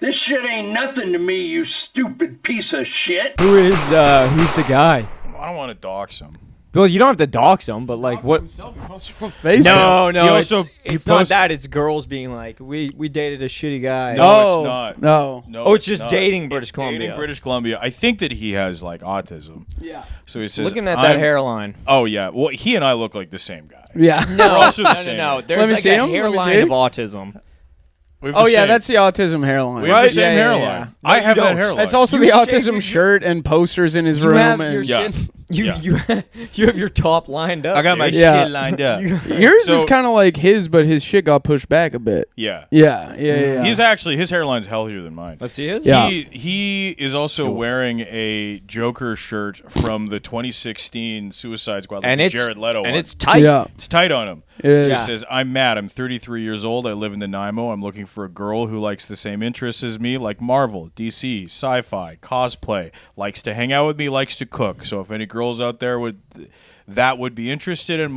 This shit ain't nothing to me, you stupid piece of shit. Who's the guy? I don't want to dox him. Well, you don't have to dox him, but like what? No, it's not that. It's girls being like, we dated a shitty guy. No, it's not. No. Oh, it's just dating British Columbia. Dating British Columbia. I think that he has like autism. Yeah. So he says, looking at that hairline. Oh yeah. Well, he and I look like the same guy. Yeah. We're also the same. No. There's like a hairline of autism. Oh yeah, that's the autism hairline. We have the same hairline. Yeah. I have that hairline. That's also the autism shirt and posters in his room. You have your top lined up. I got my shit lined up. Yours is kind of like his, but his shit got pushed back a bit. Yeah. He's actually, his hairline's healthier than mine. Let's see his. Yeah. He is also wearing a Joker shirt from the 2016 Suicide Squad, like the Jared Leto one. And it's tight. Yeah. It's tight on him. It is. He says, I'm Matt. I'm 33 years old. I live in Nanaimo. I'm looking for a girl who likes the same interests as me, like Marvel, DC, sci-fi, cosplay, likes to hang out with me, likes to cook. So if any girls out there would be interested in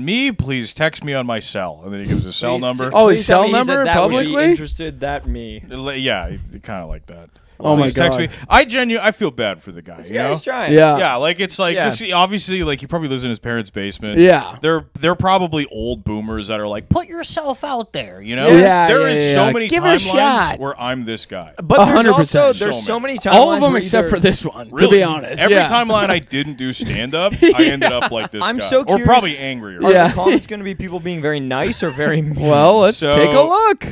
me, please text me on my cell. And then he gives a cell number. Oh, his cell number publicly? Would be interested, that me. Yeah, kind of like that. Oh my God! Text me. I feel bad for the guy. You know? He's trying. Yeah. Like it's like this. Obviously, like he probably lives in his parents' basement. Yeah. They're probably old boomers that are like, put yourself out there. You know. Yeah. There is so many Give it a timelines shot. where I'm this guy. But there's 100%. also so many timelines. All of them except for this one. Really, to be honest, every timeline I didn't do stand up, I ended up like this. I'm guy. so curious. Or probably angrier. Are the comments going to be people being very nice or very mean? Well, let's take a look.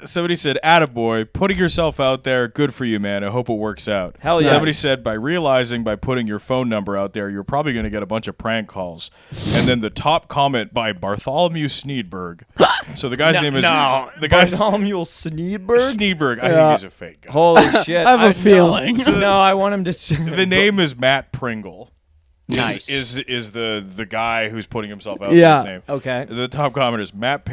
Somebody said, "Attaboy, putting yourself out there, good for you, man. I hope it works out." Hell yeah. Somebody said, by putting your phone number out there, you're probably going to get a bunch of prank calls. And then the top comment by Bartholomew Sneedberg. So the guy's name is Bartholomew Sneedberg. Sneedberg. I think he's a fake guy. Holy shit! I have a feeling. No, I want him to. The name is Matt Pringle. Nice. Is the guy who's putting himself out Yeah. his name. Okay. The top comment is Matt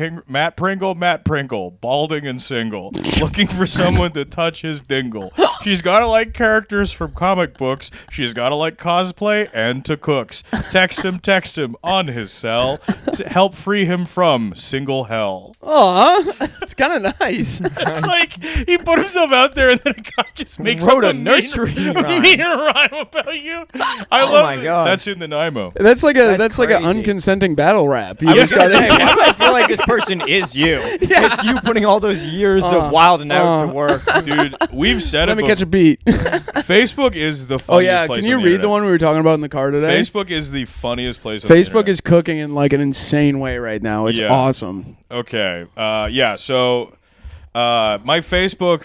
Pringle, balding and single, looking for someone to touch his dingle. She's gotta like characters from comic books. She's gotta like cosplay and to cooks. Text him on his cell to help free him from single hell. Aw, it's kind of nice. It's like he put himself out there and then a guy just makes Wrote up a nursery rhyme. mean rhyme about you. I love my God. That's in the Nanaimo. That's like an crazy. unconsenting battle rap. I was going to say, why do I feel like this person is you? Yeah. It's you putting all those years of wilding out to work. Dude, we've said Let it me catch a beat. Facebook is the funniest Oh yeah, place can you on read internet. the one we were talking about in the car today? Facebook is the funniest place on the Facebook internet. is cooking in like an insane way right now. It's awesome. Okay. So my Facebook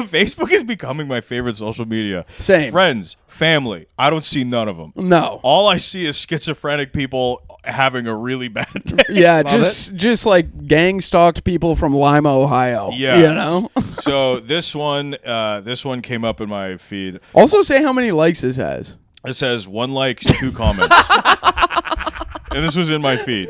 Facebook is becoming my favorite social media. Same. Friends, family. I don't see none of them. No. All I see is schizophrenic people having a really bad day. Yeah, just like gang stalked people from Lima, Ohio. Yeah. You know? So this one came up in my feed. Also say how many likes this has. It says 1 like, 2 comments. And this was in my feed.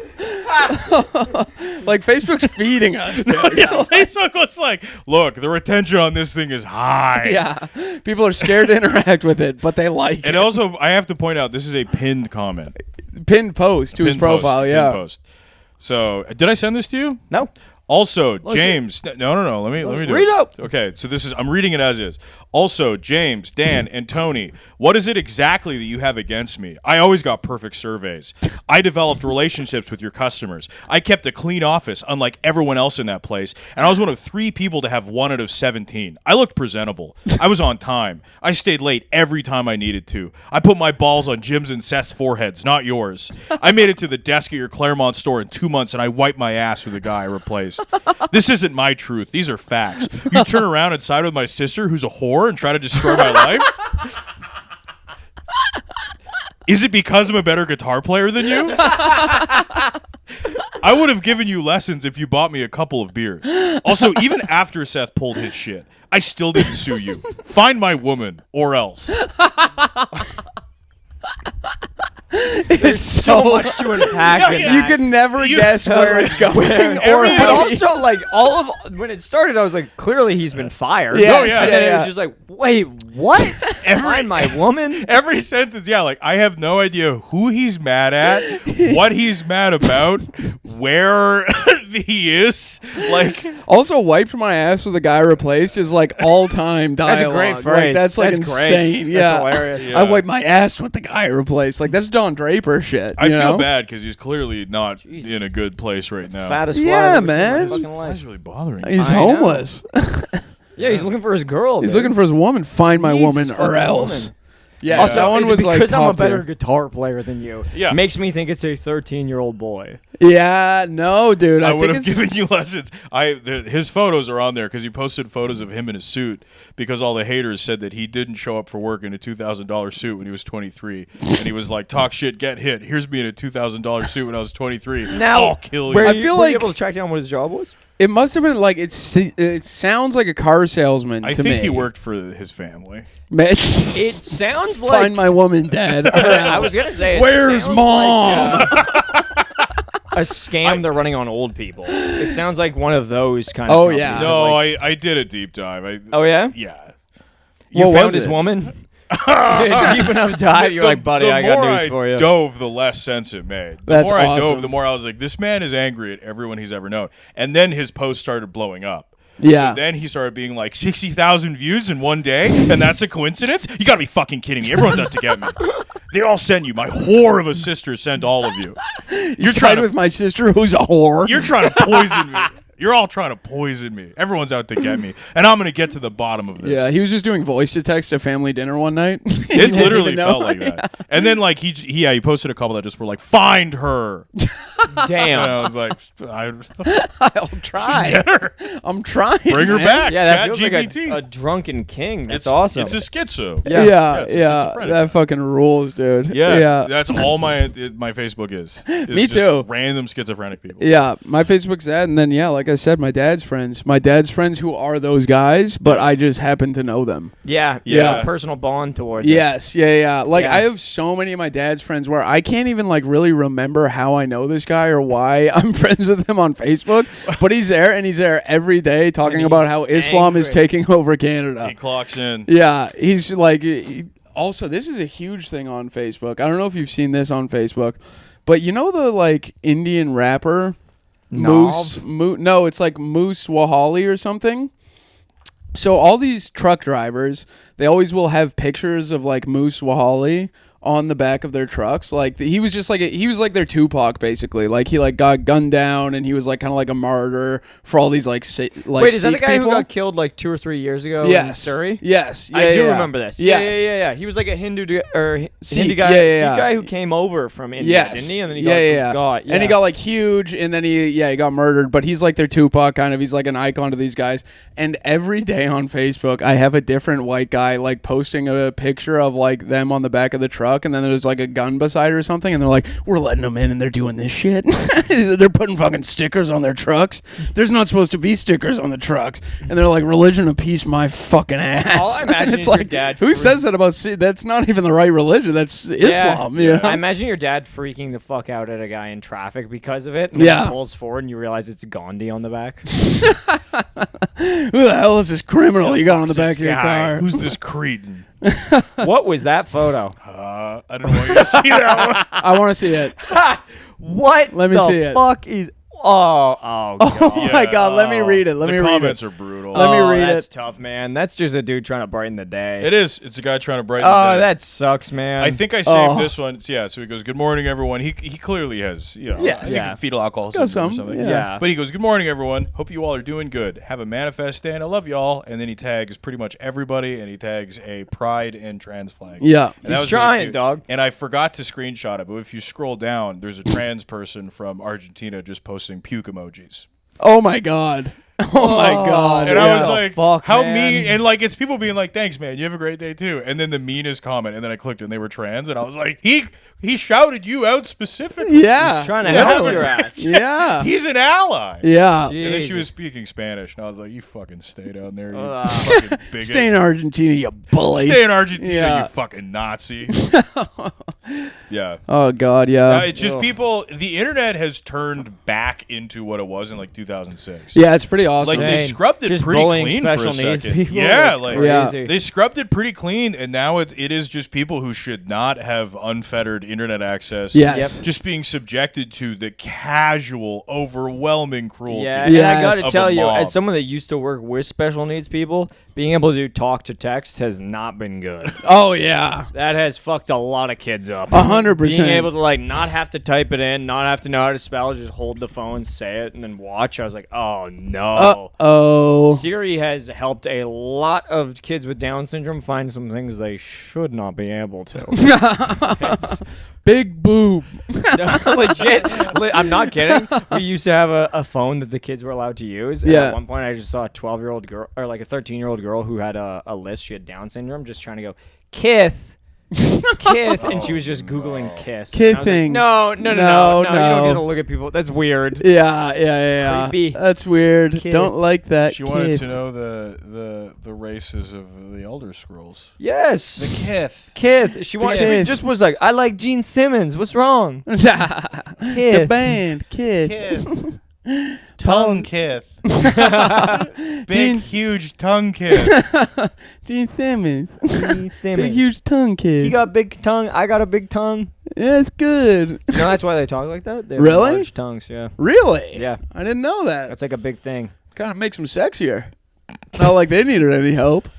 Like Facebook's feeding us, dude. Facebook was like, look, the retention on this thing is high. Yeah. People are scared to interact with it, but they like it. And also, I have to point out, this is a pinned comment. Pinned post to his profile, Pinned post. So, did I send this to you? No. Also, James, no. Let me do Read it. up. Okay, so I'm reading it as is. Also, James, Dan, and Tony, what is it exactly that you have against me? I always got perfect surveys. I developed relationships with your customers. I kept a clean office, unlike everyone else in that place, and I was one of 3 people to have 1 out of 17. I looked presentable. I was on time. I stayed late every time I needed to. I put my balls on Jim's and Seth's foreheads, not yours. I made it to the desk at your Claremont store in 2 months, and I wiped my ass with the guy I replaced. This isn't my truth. These are facts. You turn around and side with my sister, who's a whore, and try to destroy my life? Is it because I'm a better guitar player than you? I would have given you lessons if you bought me a couple of beers. Also, even after Seth pulled his shit, I still didn't sue you. Find my woman, or else. There's so much to unpack in that. You could never guess where it's going. Or And how also, like, when it started, I was like, clearly he's been fired. Yes, Oh, yeah. And then it yeah. was just like, wait, what? Find my woman? Every sentence, like, I have no idea who he's mad at, what he's mad about, where he is like. Also, wiped my ass with a guy replaced is like all time dialogue. That's a great Like, phrase. that's like That's insane. great. Yeah, That's hilarious. Yeah. I wiped my ass with the guy replaced. Like that's Don Draper shit. I you feel know? bad because he's clearly not in a good place right now. Fattest fly Yeah, I've ever seen in my man. fucking Why life. is really bothering you? He's I know. homeless. Yeah, he's looking for his girl. He's dude. looking for his woman. Find my Needs woman his or fucking else. woman. Yeah, Also, that one is it was like because I'm a top better tier. guitar player than you. Yeah. Makes me think it's a 13-year-old boy. Yeah, no, dude. I I would think have it's given you lessons. His photos are on there because he posted photos of him in a suit because all the haters said that he didn't show up for work in a $2,000 suit when he was 23, and he was like, "Talk shit, get hit. Here's me in a $2,000 suit when I was 23. Now, I'll kill Were you." I you, feel were you like- able to track down what his job was? It must have been like it sounds like a car salesman I to think me. he worked for his family. It sounds like Find my woman, Dad. I was gonna say. It Where's sounds Mom? Like, a scam they're running on old people. It sounds like one of those kind of. Oh, companies yeah. of, No, like- I did a deep dive. Oh yeah. Yeah. You What found was his it? woman. Deep enough dive. You're like, buddy, I got more news for you. Dove, the less sense it made. The That's more I awesome. dove, the more I was like, this man is angry at everyone he's ever known. And then his post started blowing up. Yeah. So then he started being like 60,000 views in one day, and that's a coincidence? You gotta be fucking kidding me. Everyone's out to get me. They all sent you. My whore of a sister sent all of you. You're trying with my sister, who's a whore. You're trying to poison me. You're all trying to poison me. Everyone's out to get me. And I'm going to get to the bottom of this. Yeah, he was just doing voice to text at family dinner one night. It literally felt like that. And then like he posted a couple that just were like, find her. Damn. And I was like, I'll try. get her. I'm trying. Bring her man. back. Yeah, that Chat feels like GPT. a drunken king. That's it's awesome. It's a schizo. Yeah. Yeah, it's a yeah, schizophrenic. that fucking rules, dude. Yeah, yeah, that's all my Facebook is. Me just too. Random schizophrenic people. yeah. My Facebook's that, and then like I said, my dad's friends who are those guys, but I just happen to know them. yeah. Yeah. A personal bond towards it. Yes, yeah. Like Yeah. I have so many of my dad's friends where I can't even like really remember how I know this guy or why I'm friends with him on Facebook, but he's there and he's there every day talking he's about how Islam is angry. taking over Canada. He clocks in. Yeah, he's like. Also, this is a huge thing on Facebook. I don't know if you've seen this on Facebook, but you know the like Indian rapper Nav? No, it's like Moose Wahali or something. So all these truck drivers, they always will have pictures of like Moose Wahali on the back of their trucks. Like he was just like he was like their Tupac basically. Like he like got gunned down and he was like kind of like a martyr for all these like Wait, is that the Sikh guy people. who got killed like 2 or 3 years ago in Yes. Surrey? Yes. Yeah, I do yeah. remember this. Yes. Yeah. He was like a Hindu Sikh, Hindi guy, yeah, yeah. Sikh guy who came over from India, Yes. didn't he? And then he yeah. got And he got like huge, and then he got murdered. But he's like their Tupac kind of. He's like an icon to these guys. And every day on Facebook, I have a different white guy like posting a picture of like them on the back of the truck, and then there's like a gun beside it or something, and they're like, "We're letting them in, and they're doing this shit. They're putting fucking stickers on their trucks. There's not supposed to be stickers on the trucks, and they're like, religion of peace, my fucking ass." All I imagine And it's is your like, dad who says that about? That's not even the right religion. That's Islam. You know? I imagine your dad freaking the fuck out at a guy in traffic because of it. And then Yeah. he pulls forward and you realize it's Gandhi on the back. Who the hell is this criminal you got on the back of your guy? car? Who's this cretin? What was that photo? I don't want you to see that one. I want to see it. What? Let me the see it. Fuck is? Oh God. Oh my god, let me read it. Let the me read comments it. are brutal. Let me read that's it. tough, man. That's just a dude trying to brighten the day. It is. It's a guy trying to brighten the Oh, day. that sucks, man. I think I saved Oh. this one. Yeah, so he goes, "Good morning, everyone." He clearly has, Yes. I think Yeah. fetal alcohol Go syndrome or some, something. yeah. But he goes, "Good morning, everyone. Hope you all are doing good. Have a manifest day, and I love y'all." And then he tags pretty much everybody, and he tags a pride and trans flag. Yeah. And that He's was really trying, cute. dog. And I forgot to screenshot it, but if you scroll down, there's a trans person from Argentina just posting puke emojis. Oh my god. Oh my god. And yeah. I was like, fuck, how man. mean? And like, it's people being like, "Thanks, man. You have a great day too." And then the meanest comment, and then I clicked, and they were trans, and I was like, he shouted you out specifically. yeah. trying to totally. help your ass. Yeah. He's an ally. Yeah. Gee. And then she Jesus. was speaking Spanish, and I was like, "You fucking stay down there, you Ugh. fucking bigot. Stay in Argentina, you bully. Stay in Argentina, Yeah. you fucking Nazi." Yeah. Oh God, yeah. It's just people. The internet has turned back into what it was in like 2006. Yeah, it's pretty awesome. Like they Insane. scrubbed it Just pretty bullying clean special for a needs second. people. Yeah, That's like crazy. they scrubbed it pretty clean, and now it is just people who should not have unfettered internet access. Yes. Yep. Just being subjected to the casual, overwhelming cruelty. Yeah, Yes. and I got to of tell a you, mob. as someone that used to work with special needs people, being able to talk to text has not been good. Oh yeah, That has fucked a lot of kids up. 100%. Being able to like not have to type it in, not have to know how to spell, just hold the phone, say it, and then watch. I was like, oh no. Oh. Siri has helped a lot of kids with Down syndrome find some things they should not be able to. It's Big boob. legit. I'm not kidding. We used to have a phone that the kids were allowed to use. And Yeah. at one point, I just saw a 12-year-old girl, or like a 13-year-old girl who had a list. She had Down syndrome, just trying to go, Kith. Kith, and she was just Googling kiss. And I was like, Kithing. no, No, you don't no. get to look at people. That's weird. Yeah. Creepy. That's weird. Kid. Don't like that. She wanted kid. to know the races of the Elder Scrolls. Yes. Kith. Kith. She wanted. She Kith. just was like, I like Gene Simmons. What's wrong? The Kith. band, kid. Kith. Tongue Kith. Gene- Big, huge tongue Kith. Gene Simmons. Gene Big, Simmons. huge tongue, kid. He got big tongue. I got a big tongue. Yeah, it's good. You know that's why they talk like that. They have Really? large tongues. Yeah. Really? Yeah. I didn't know that. That's like a big thing. Kind of makes them sexier. Not like they needed any help.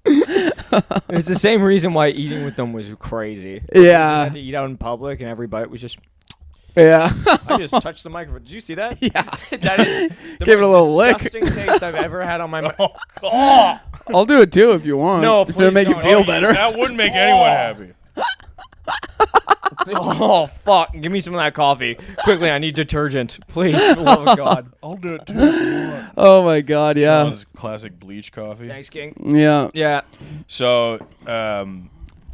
It's the same reason why eating with them was crazy. I Yeah. had to eat out in public, and every bite was just. Yeah. I just touched the microphone. Did you see that? Yeah. That is the Give it a most little lick. disgusting taste I've ever had on my mouth. I'll do it too if you want. No, if it'll please make you don't. feel Oh, better. That wouldn't make anyone happy. Oh fuck! Give me some of that coffee quickly. I need detergent, please. For the love of God. I'll do it too if you want. Oh my God, yeah. Sean's classic bleach coffee. Thanks, King. Yeah. Yeah. So,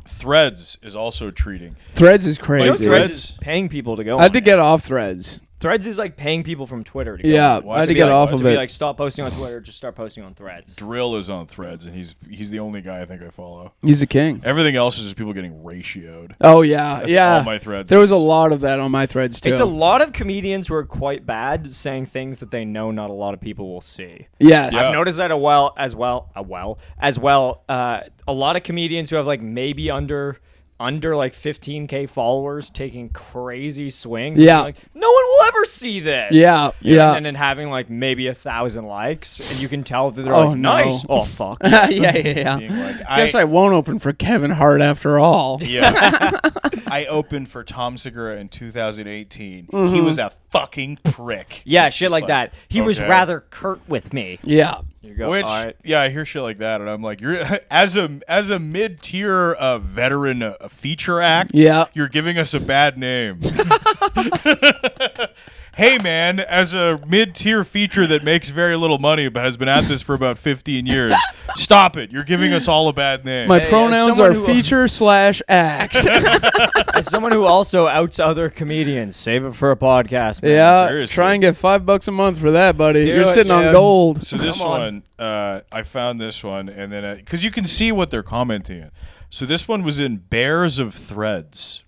Threads is also treating. Threads is You know, crazy. Threads is paying people to go. I had to on it. get off Threads. Threads is like paying people from Twitter to go. Yeah, on it. I had to be get like, off to of be it. like, stop posting on Twitter. Just start posting on Threads. Drill is on Threads, and he's the only guy I think I follow. He's a king. Everything else is just people getting ratioed. Oh yeah, That's yeah. all my Threads There was a is. lot of that on my Threads too. It's a lot of comedians who are quite bad saying things that they know not a lot of people will see. Yes. Yeah. I've noticed that as well. A lot of comedians who have like maybe under like 15K followers taking crazy swings. Yeah. Like, no one will ever see this. Yeah, yeah. And then having like maybe 1,000 likes, and you can tell that they're Oh, like, no. nice. Oh fuck. yeah. Being like, Guess I won't open for Kevin Hart after all. Yeah. I opened for Tom Segura in 2018. Mm-hmm. He was a fucking prick. Yeah, It's shit just like that. He was okay. rather curt with me. Yeah. You go, Which, all right. yeah, I hear shit like that, and I'm like, you're as a mid-tier veteran feature act. Yeah. You're giving us a bad name. Hey, man, as a mid-tier feature that makes very little money but has been at this for about 15 years, stop it. You're giving us all a bad name. My Hey, pronouns someone are who- feature/act. As someone who also outs other comedians, save it for a podcast, man. Yeah. seriously. Try and get $5 a month for that, buddy. Do You're it, sitting on man. gold. So this Come on. one, I found this one, and then because you can see what they're commenting in. So this one was in Bears of Threads.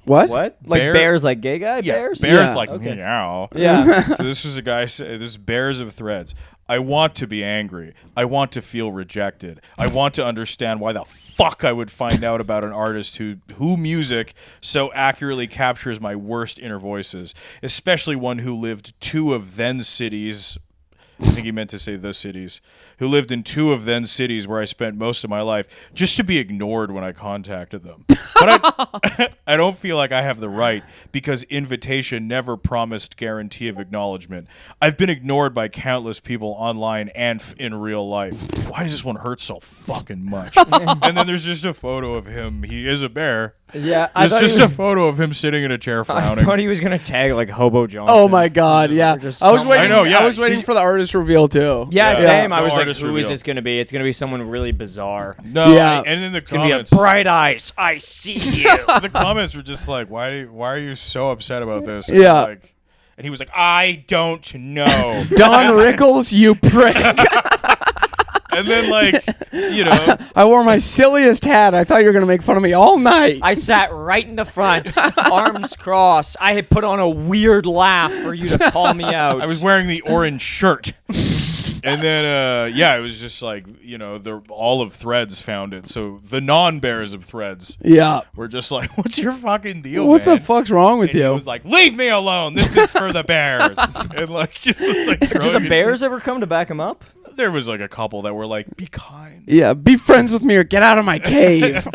What? What? Like Bear- bears, like gay guy bears? Bears Yeah. like Okay. meow. Yeah. So this was a guy. This is Bears of Threads. I want to be angry. I want to feel rejected. I want to understand why the fuck I would find out about an artist who music so accurately captures my worst inner voices, especially one who lived two of then cities. I think he meant to say the cities. Who lived in two of then cities where I spent most of my life, just to be ignored when I contacted them. But I don't feel like I have the right, because invitation never promised guarantee of acknowledgement. I've been ignored by countless people online and in real life. Why does this one hurt so fucking much? And then there's just a photo of him. He is a bear. Yeah. There's just a photo of him sitting in a chair I frowning. thought he was going to tag like Hobo Johnson. Oh my God! Yeah. just I was some- waiting. I know, yeah. I was waiting for the artist reveal too. Yeah, Yeah. same. I No was like, artist who is reveal. this going to be? It's going to be someone really bizarre. No, Yeah. and in the It's going to be comments, a bright eyes. I see you. the comments were just like, why are you so upset about this? And Yeah. like, and he was like, I don't know. Don Rickles, you prick. And then, like, you know, I wore my silliest hat. I thought you were gonna make fun of me all night. I sat right in the front, arms crossed. I had put on a weird laugh for you to call me out. I was wearing the orange shirt. And then, it was just like, you know, all of Threads found it. So the non-bears of Threads Yeah. were just like, what's your fucking deal, What man? the fuck's wrong with And he you? was like, leave me alone. This is for the bears. And like, just was, like, Do throwing the it- Bears ever come to back him up? There was like a couple that were like, be kind. Yeah, be friends with me or get out of my cave.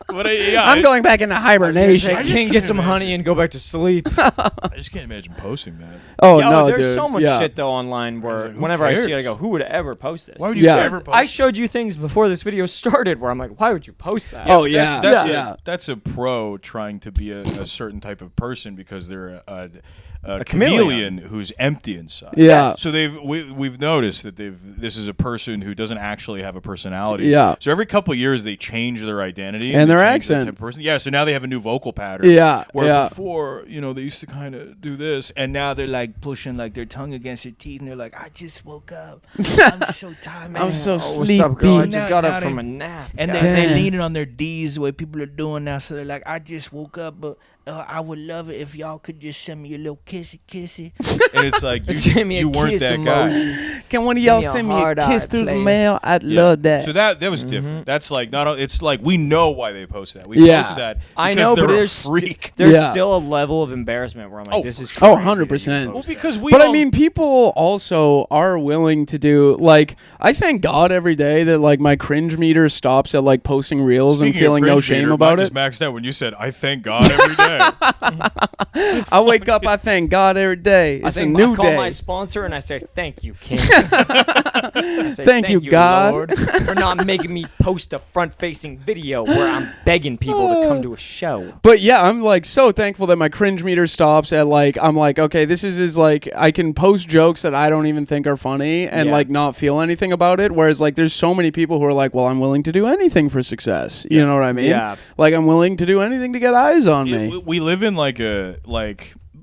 But I'm going back into hibernation. Say, King, get some honey and go back to sleep. I just can't imagine posting that. Oh Yo, no, there's dude. so much Yeah. shit though online where Like, who whenever I see it, cares? I go, who would ever post this? Why would you Yeah. ever post I showed you things before this video started where I'm like, why would you post that? Oh yeah, That's that's a pro trying to be a certain type of person because they're a chameleon who's empty inside. Yeah. So we've noticed that this is a person who doesn't actually have a personality. Yeah. So every couple of years they change their identity And they their change the accent. type of person. Yeah. So now they have a new vocal pattern. Yeah, Where yeah. before, you know, they used to kind of do this, and now they're like pushing like their tongue against their teeth, and they're like, "I just woke up. I'm so tired, man. I'm so Oh, what's up, girl? I sleepy. just Now- got now up from they- a nap. And God. they Damn. leaning on their D's the way people are doing now. So they're like, I just woke up, but I would love it if y'all could just send me a little kissy. And it's like, Send me a you weren't kiss that guy. emoji. Can one of Send y'all me a send me a hard kiss eye, through the player. mail? I'd Yeah. love that. So that was different. That's like, it's like we know why they posted that. We Yeah. posted that because I know, they're but a there's freak. there's Yeah. still a level of embarrassment where I'm like, Oh, this is for crazy. Oh, that you 100%. post Well, that. because we But all, I mean, people also are willing to do, like, I thank God every day that, like, my cringe meter stops at, like, posting reels speaking and of feeling no cringe shame meter, about mine it. just maxed out when you said, I thank God every day. I wake up, I thank God every day. It's I a think new I call day. my sponsor and I say, thank you, King. I say, Thank you, God." Lord, for not making me post a front-facing video where I'm begging people to come to a show. But yeah, I'm like so thankful that my cringe meter stops at like I'm like, okay, this is like I can post jokes that I don't even think are funny and Yeah. like not feel anything about it. Whereas like there's so many people who are like, well, I'm willing to do anything for success. You know what I mean? Yeah. Like I'm willing to do anything to get eyes on me. We live in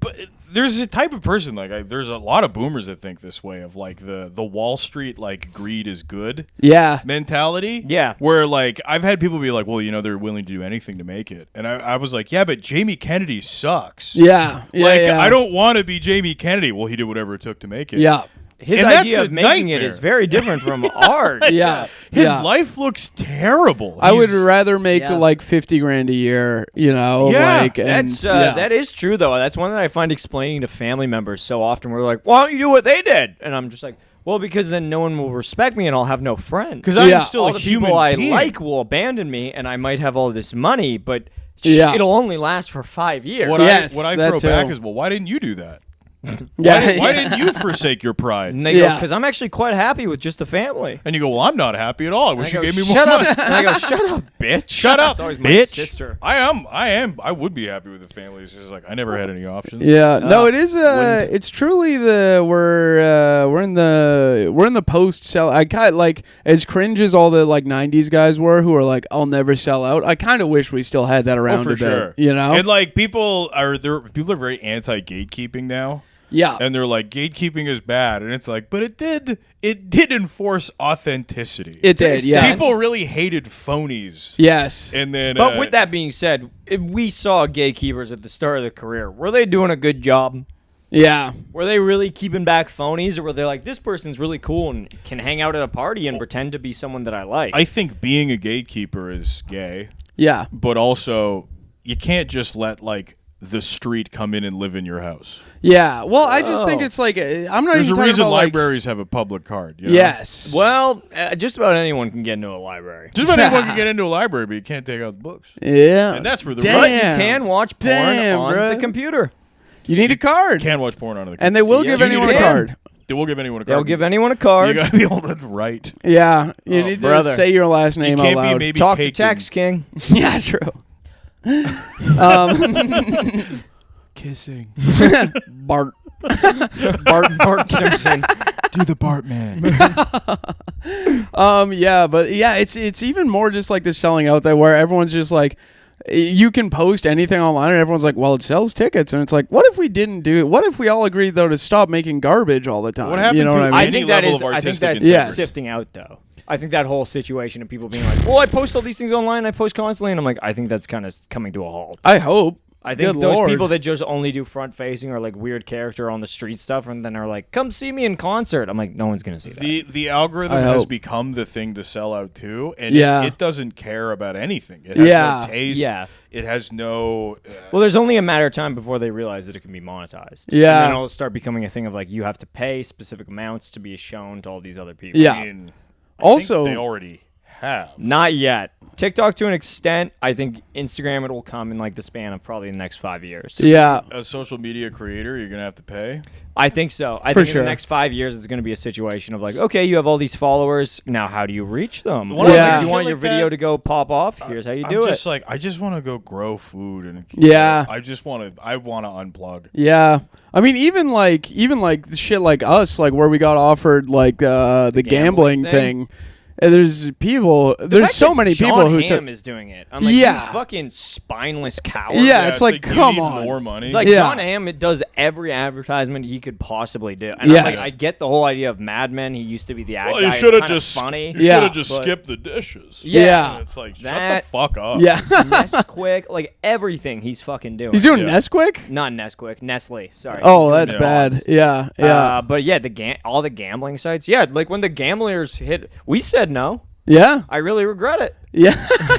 but there's a type of person there's a lot of boomers that think this way of like the Wall Street like greed is good Yeah. mentality. Yeah. Where like I've had people be like, well, you know, they're willing to do anything to make it, and I was like, yeah, but Jamie Kennedy sucks. Yeah. Yeah. Like yeah. I don't want to be Jamie Kennedy. Well, he did whatever it took to make it. Yeah. His And that's idea a of making it nightmare. is very different from ours. Yeah. His yeah. life looks terrible. I would He's- rather make Yeah. like 50 grand a year, you know, Yeah, like and That's yeah. that is true though. That's one that I find explaining to family members so often. We're like, "Why don't you do what they did?" And I'm just like, "Well, because then no one will respect me and I'll have no friends." Because Yeah. I'm still all a the human people I being. like will abandon me, and I might have all this money, but Yeah. it'll only last for 5 years. Yes, what I that throw back too. is, well, why didn't you do that? yeah. Why didn't you forsake your pride? And they go, Yeah. "Because I'm actually quite happy with just the family." And you go, well, I'm not happy at all. I wish And I you go, gave me more "Shut money. up!" And I go, "Shut up, bitch! Shut up, It's always my bitch. sister. I would be happy with the family. It's just like I never had any options. Yeah, no, it is. wouldn't- It's truly we're in the post sell. I kind like as cringe as all the like '90s guys were, who are like, I'll never sell out. I kind of wish we still had that around Oh, for a bit. sure. You know? And like people are very anti gatekeeping now. yeah, And they're like, gatekeeping is bad, and it's like, but it did enforce authenticity. it did. Yeah. People really hated phonies. Yes. And then, But with that being said, we saw gatekeepers at the start of the career. Were they doing a good job? Yeah. Were they really keeping back phonies, or were they like, this person's really cool and can hang out at a party and pretend to be someone that I like? I think being a gatekeeper is gay, Yeah. but also you can't just let like the street come in and live in your house. Yeah. Well, I just think Oh. it's like I'm not There's even a talking reason about, like- libraries have a public card. You know? Yes. well, just about anyone can get into a library. Just about anyone can get into a library, but you can't take out the books. Yeah. And that's where the Damn. But you can watch porn Damn, on bruh. the computer. You need a card, can watch porn on the and they will Yes, give you anyone a can. card. They will give anyone a card. They'll give anyone a You card. gotta be able to write. Yeah. You Oh, need brother. to say your last You name out can't be loud. maybe Talk to caked text, King. Yeah. True. kissing. Bart. Bart Simpson. Do the Bartman. Yeah, but yeah, it's even more just like the selling out there where everyone's just like, you can post anything online and everyone's like, well, it sells tickets. And it's like, what if we didn't do it? What if we all agreed, though, to stop making garbage all the time? What happened you know to what I mean? any level of artistic Yes. sifting out, though. I think that whole situation of people being like, well, I post all these things online, I post constantly, and I'm like, I think that's kind of coming to a halt. I hope. I think Good those Lord. people that just only do front facing or like weird character on the street stuff and then are like, come see me in concert. I'm like, no one's gonna see that. The algorithm I has hope. become the thing to sell out to, and Yeah. it doesn't care about anything. It has Yeah. no taste. Yeah. It has no. Well, there's only a matter of time before they realize that it can be monetized. Yeah. And then it'll start becoming a thing of like, you have to pay specific amounts to be shown to all these other people. Yeah. I mean, I Also- think they already have. Not yet. TikTok to an extent. I think Instagram, it will come in like the span of probably the next 5 years. Yeah. A social media creator, you're gonna have to pay. I think so. I For think in sure. the next 5 years, it's going to be a situation of like, okay, you have all these followers. Now, how do you reach them? One of the Like, things you want like your video that- to go pop off? Here's how you do I'm it. just like, I just want to go grow food and Yeah. I just want to. I want to unplug. Yeah. I mean, even like shit like us, like where we got offered like the gambling gambling thing. And there's people. The There's fact so that many John people who Hamm took. is doing it. I'm like, Yeah. you fucking spineless coward. Yeah, it's like, you come need on. more money. Like Yeah. John Hamm, it does every advertisement he could possibly do. And Yes. I'm like, I get the whole idea of Mad Men. He used to be the ad well, guy. you It's should have kinda just funny. You Yeah. should have just But- skipped the dishes. Yeah. And it's like shut That- the fuck up. Yeah. Nesquik, like everything he's fucking doing. He's doing Yeah. Nesquik. Not Nesquik, Nestle. Sorry. Oh, He's doing that's it bad. once. Yeah. Yeah. But yeah, all the gambling sites. Yeah, like when the gamblers hit, we said no. Yeah. I really regret it. Yeah.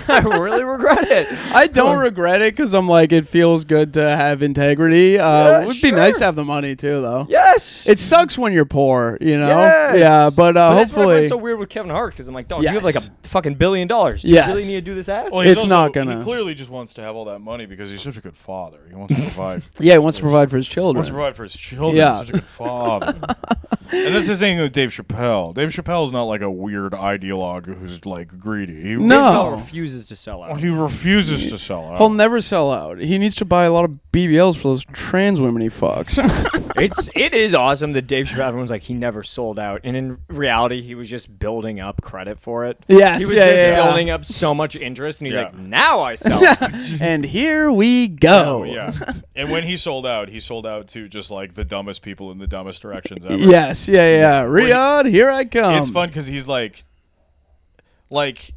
I really regret it. I don't regret it because I'm like, it feels good to have integrity. Yeah, It would sure. be nice to have the money too, though. Yes. It sucks when you're poor, you know? Yes. Yeah, but But that's what I hopefully. find so weird with Kevin Hart because I'm like, dog, you have like a Yes. fucking $1 billion. Do you Yes. really need to do this ad? Well, he's It's also- not gonna- He clearly just wants to have all that money because he's such a good father. He wants to provide. Yeah, he wants to provide for his children. wants to provide for his children. Yeah. He's such a good father. And that's the thing with Dave Chappelle. Dave Chappelle is not like a weird ideologue who's like greedy. He, No. Chappelle refuses to sell out. he refuses to sell out. He'll never sell out. He needs to buy a lot of BBLs for those trans women he fucks. It is awesome that Dave Chappelle, everyone's like, he never sold out. And in reality, he was just building up credit for it. Yes, He was yeah, just yeah, yeah. building up so much interest. And he's Yeah. like, now I sell out. And here we go. Oh, yeah. And when he sold out to just like the dumbest people in the dumbest directions ever. Yes, yeah. Riyadh, here I come. It's fun because he's like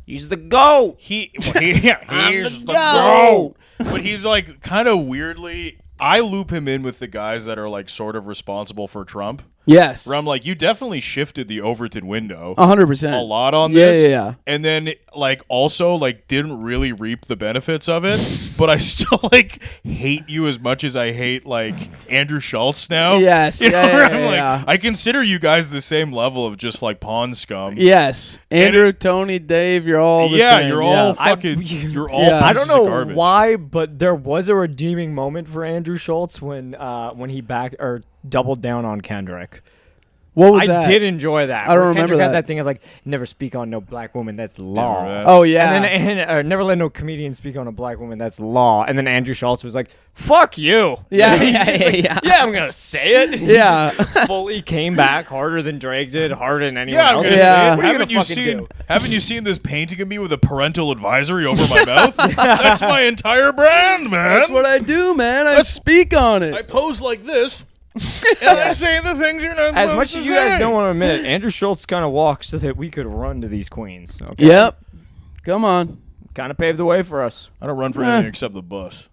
He's the GOAT. he's the goat. goat. But he's like kind of weirdly. I loop him in with the guys that are like sort of responsible for Trump. Yes. Where I'm like, you definitely shifted the Overton window 100%. a lot on Yeah, this. yeah. And then like also like didn't really reap the benefits of it. But I still like hate you as much as I hate like Andrew Schultz now. Yes, You know, yeah, where yeah, I'm like, yeah. I consider you guys the same level of just like pawn scum. Yes. Andrew, Tony, Dave, you're all the Yeah, same. you're yeah. all fucking. You're all. Yeah. I pieces don't of know garbage. why, but there was a redeeming moment for Andrew Schultz when he backed or doubled down on Kendrick. What was I that? did enjoy that. I don't Where remember Kendrick had that. that thing of like, never speak on no black woman, that's law. that. Oh, yeah. And then or never let no comedian speak on a black woman, that's law. And then Andrew Schultz was like, fuck you. Yeah, He's yeah, just yeah, like, yeah. I'm going to say it. He Yeah. just fully came back harder than Drake did, harder than anyone Yeah, I'm else. gonna Yeah. say it. What are you Haven't gonna you fucking seen? do? Haven't you seen this painting of me with a parental advisory over my mouth? That's my entire brand, man. That's what I do, man. I speak on it. I pose like this, and I say the things you're not As supposed much to as you guys say. don't want to admit it, Andrew Schultz kind of walked so that we could run to these queens. Okay? Yep. Come on. Kind of paved the way for us. I don't run for anything except the bus.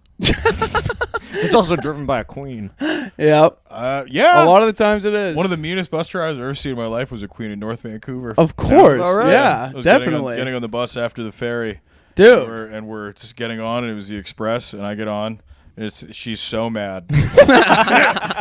It's also driven by a queen. Yep. Yeah. A lot of the times it is. One of the meanest bus drivers I've ever seen in my life was a queen in North Vancouver. Of course. all right. Yeah, I was definitely. getting on the bus after the ferry. Dude. And we're just getting on, and it was the express, and I get on. And she's so mad.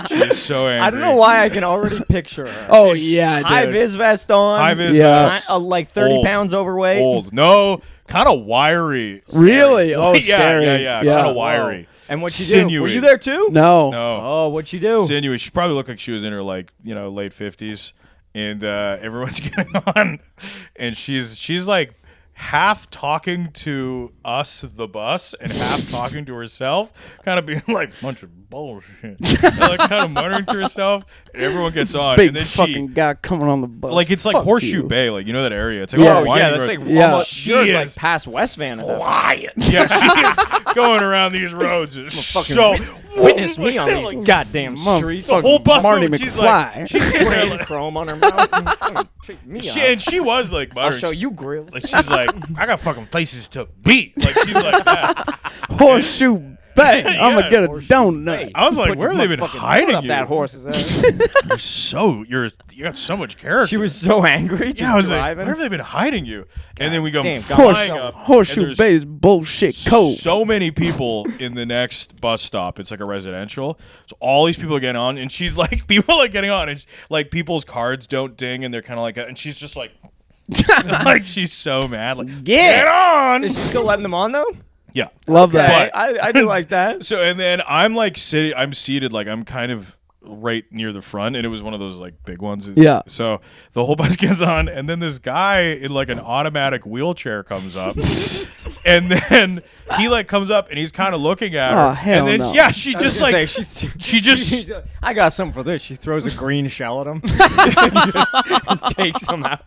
She's so angry. I don't know why I can already picture her. Oh, yeah, High dude. vis vest on. High vis Yeah. vest. Like 30 Old. pounds overweight. Old. No, kind of wiry. Really? Oh, yeah, scary. yeah. Yeah. Kind of wiry. And what she do? Sinewy. Were you there too? No. No. Oh, what you do? Sinewy. She probably looked like she was in her late 50s, and everyone's getting on, and she's like half talking to us, the bus, and half talking to herself, kind of being like bunch of bullshit, and, like kind of muttering to herself. And everyone gets on. Big and then fucking she, guy coming on the bus. like, it's like Fuck Horseshoe you. Bay. Like, you know that area? It's like, Yeah. all Oh, winding yeah, that's road. like Yeah. almost sure, She like is past West Van. flying. Yeah, she is going around these roads. So Witness me on these goddamn streets. the whole bus Marty movement, she's McFly. like, she's sitting there Spraying like, chrome on her mouth. Check me out. and she was like, I'll muttering, show you grills. like, she's like, I got fucking places to be. Like, she's like that. Horseshoe Bay. I'm gonna get a Horseshoe donut. Bay. I was like, Put where have they been motherfucking hiding foot up you? that horse's ass. You got so much character. She was so angry. Just yeah, I was driving. like, where have they been hiding you? And then we go damn, flying God. up. Horseshoe and there's Bay is bullshit cove. so many people in the next bus stop. It's like a residential. So all these people are getting on, and she's like, people are getting on, and like people's cards don't ding, and they're kind of like, and she's just like, like she's so mad. Like, get on. Is she still letting them on though? Yeah. Love that. But- I do like that. So and then I'm like sitting, I'm seated, like I'm kind of right near the front, and it was one of those like big ones. Yeah. So the whole bus gets on, and then this guy in like an automatic wheelchair comes up, and then he like comes up and he's kind of looking at her, Oh, hell and then no. yeah, she I was just gonna like say, she just I got something for this. She throws a green shell at him. and takes him out.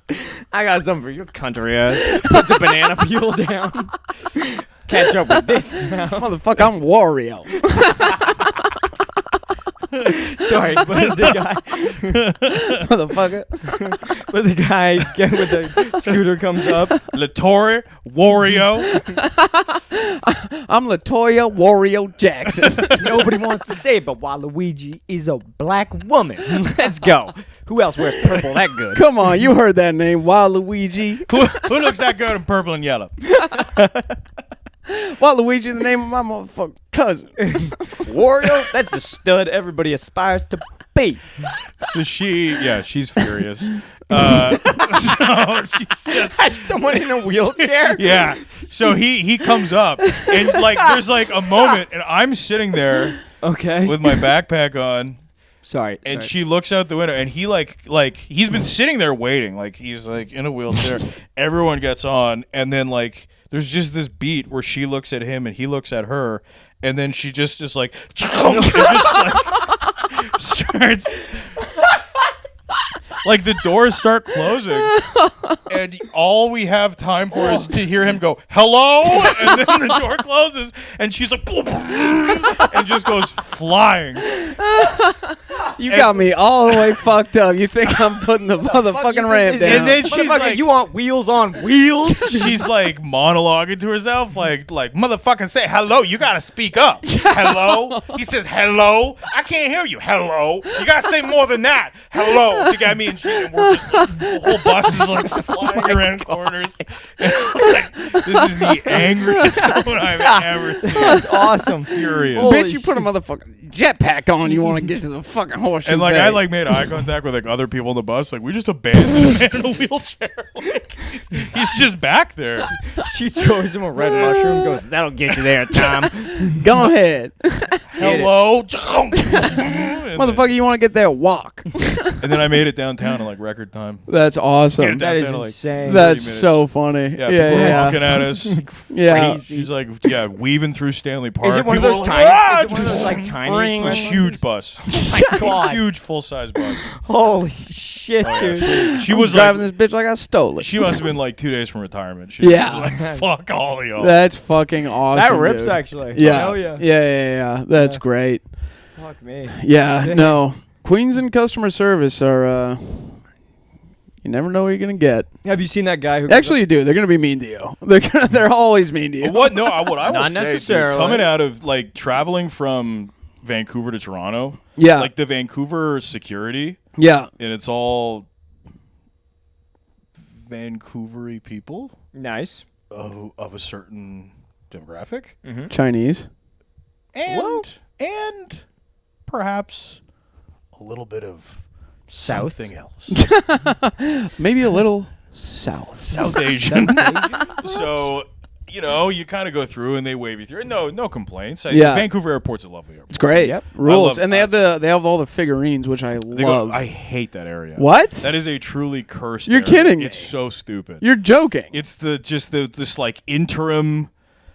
I got something for your country ass. Puts a banana peel down. Catch up with this now. Motherfucker, I'm Wario. Sorry, but the guy, Motherfucker. but the guy with the scooter comes up. Latore Wario. I'm Latoya Wario Jackson. Nobody wants to say it, but Waluigi is a black woman. Let's go. Who else wears purple that good? Come on, you heard that name, Waluigi. Who looks that good in purple and yellow? Waluigi, the name of my motherfucking cousin. Wario, that's the stud everybody aspires to be. So she's furious. So she's just, That's someone in a wheelchair. yeah. So he comes up, and like there's like a moment, and I'm sitting there Okay. with my backpack on, Sorry. and she looks out the window, and he like he's been sitting there waiting, like he's like in a wheelchair. Everyone gets on, and then like there's just this beat where she looks at him and he looks at her, and then she just is like, and just like starts. Like the doors start closing, and all we have time for is to hear him go, "Hello," and then the door closes, and she's like, boom, and just goes flying. You got me all the way fucked up. You think I'm putting the motherfucking ramp down. And then she's like, "You want wheels on wheels?" she's like monologuing to herself, like motherfucking say hello. You gotta speak up. Hello. He says hello. I can't hear you. Hello. You gotta say more than that. Hello. You got me and shit. And we're just like, the whole bus is like flying around corners. And it's like, this is the angriest one I've ever seen. That's awesome. Furious. Holy Bitch, you put a motherfucking jetpack on. You want to get to the fucking horseshoe And like bay. I like made eye contact with like other people on the bus. Like we just abandoned a man in a wheelchair. Like, he's just back there. She throws him a red mushroom. Goes, "That'll get you there, Tom." Go ahead. Hello. Motherfucker, you want to get there? Walk. And then I made it downtown in like record time. That's awesome. That is Downtown, like, insane. That's 30 so funny. Yeah, Yeah, people yeah, are looking at us. yeah. She's like, weaving through Stanley Park. Is it one of People those are like, tiny? Is it one of those like tiny? Ring. It was a huge bus. My God. Huge full-size bus. Holy shit, dude. She I'm was driving like, this bitch like I stole it. she must have been like 2 days from retirement. She Yeah. was like, fuck all of y'all. That's fucking awesome. That rips, dude. actually. Yeah. Hell yeah. Yeah. That's great. Fuck me. Yeah. No. Queens in customer service are. You never know what you're gonna get. Have you seen that guy who? Actually, you do. They're gonna be mean to you. They're always mean to you. What? No, what I will Not say, dude, necessarily. coming out of like traveling from Vancouver to Toronto, Yeah. like the Vancouver security, Yeah. and it's all Vancouver-y people Nice. of a certain demographic, Chinese. and perhaps a little bit of South. something else. Maybe a little south. South Asian. So, you kind of go through and they wave you through. No complaints. Yeah. Vancouver Airport's a lovely airport. It's great. Yep. Rules. I And they have all the figurines, which I They love. I hate that area. What? That is a truly cursed You're area. kidding me. It's so stupid. You're joking. It's this like interim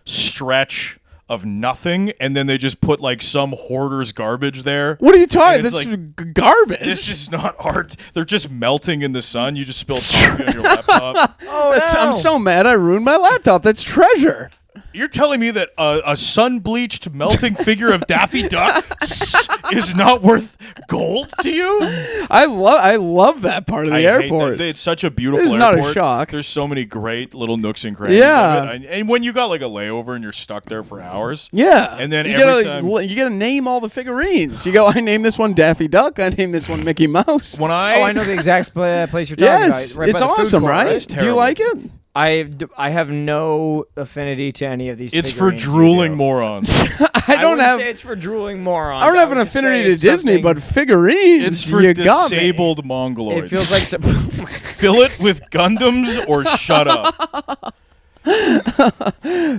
stretch of nothing, and then they just put like some hoarder's garbage there. What are you talking? And it's That's like, garbage. It's just not art. They're just melting in the sun. You just spilled coffee on your laptop. I'm so mad I ruined my laptop. That's treasure. You're telling me that a sun-bleached melting figure of Daffy Duck is not worth gold to you? I love that part of the airport. It's such a beautiful It's airport. not a shock. There's so many great little nooks and crannies. Yeah. Of it. And when you got like a layover and you're stuck there for hours. Yeah. And then you every gotta, time... you gotta name all the figurines. You go, I named this one Daffy Duck. I named this one Mickey Mouse. When I know the exact place you're talking Yes, about. Right it's by the food awesome, court, right? It's Do you terrible. like it? I have no affinity to any of these. It's for figurines you drooling do. morons. I don't wouldn't have. say it's for drooling morons. I don't have an would just affinity say to it's Disney, something- but figurines. It's for you got me. disabled mongoloids. it feels like Fill it with Gundams or shut up.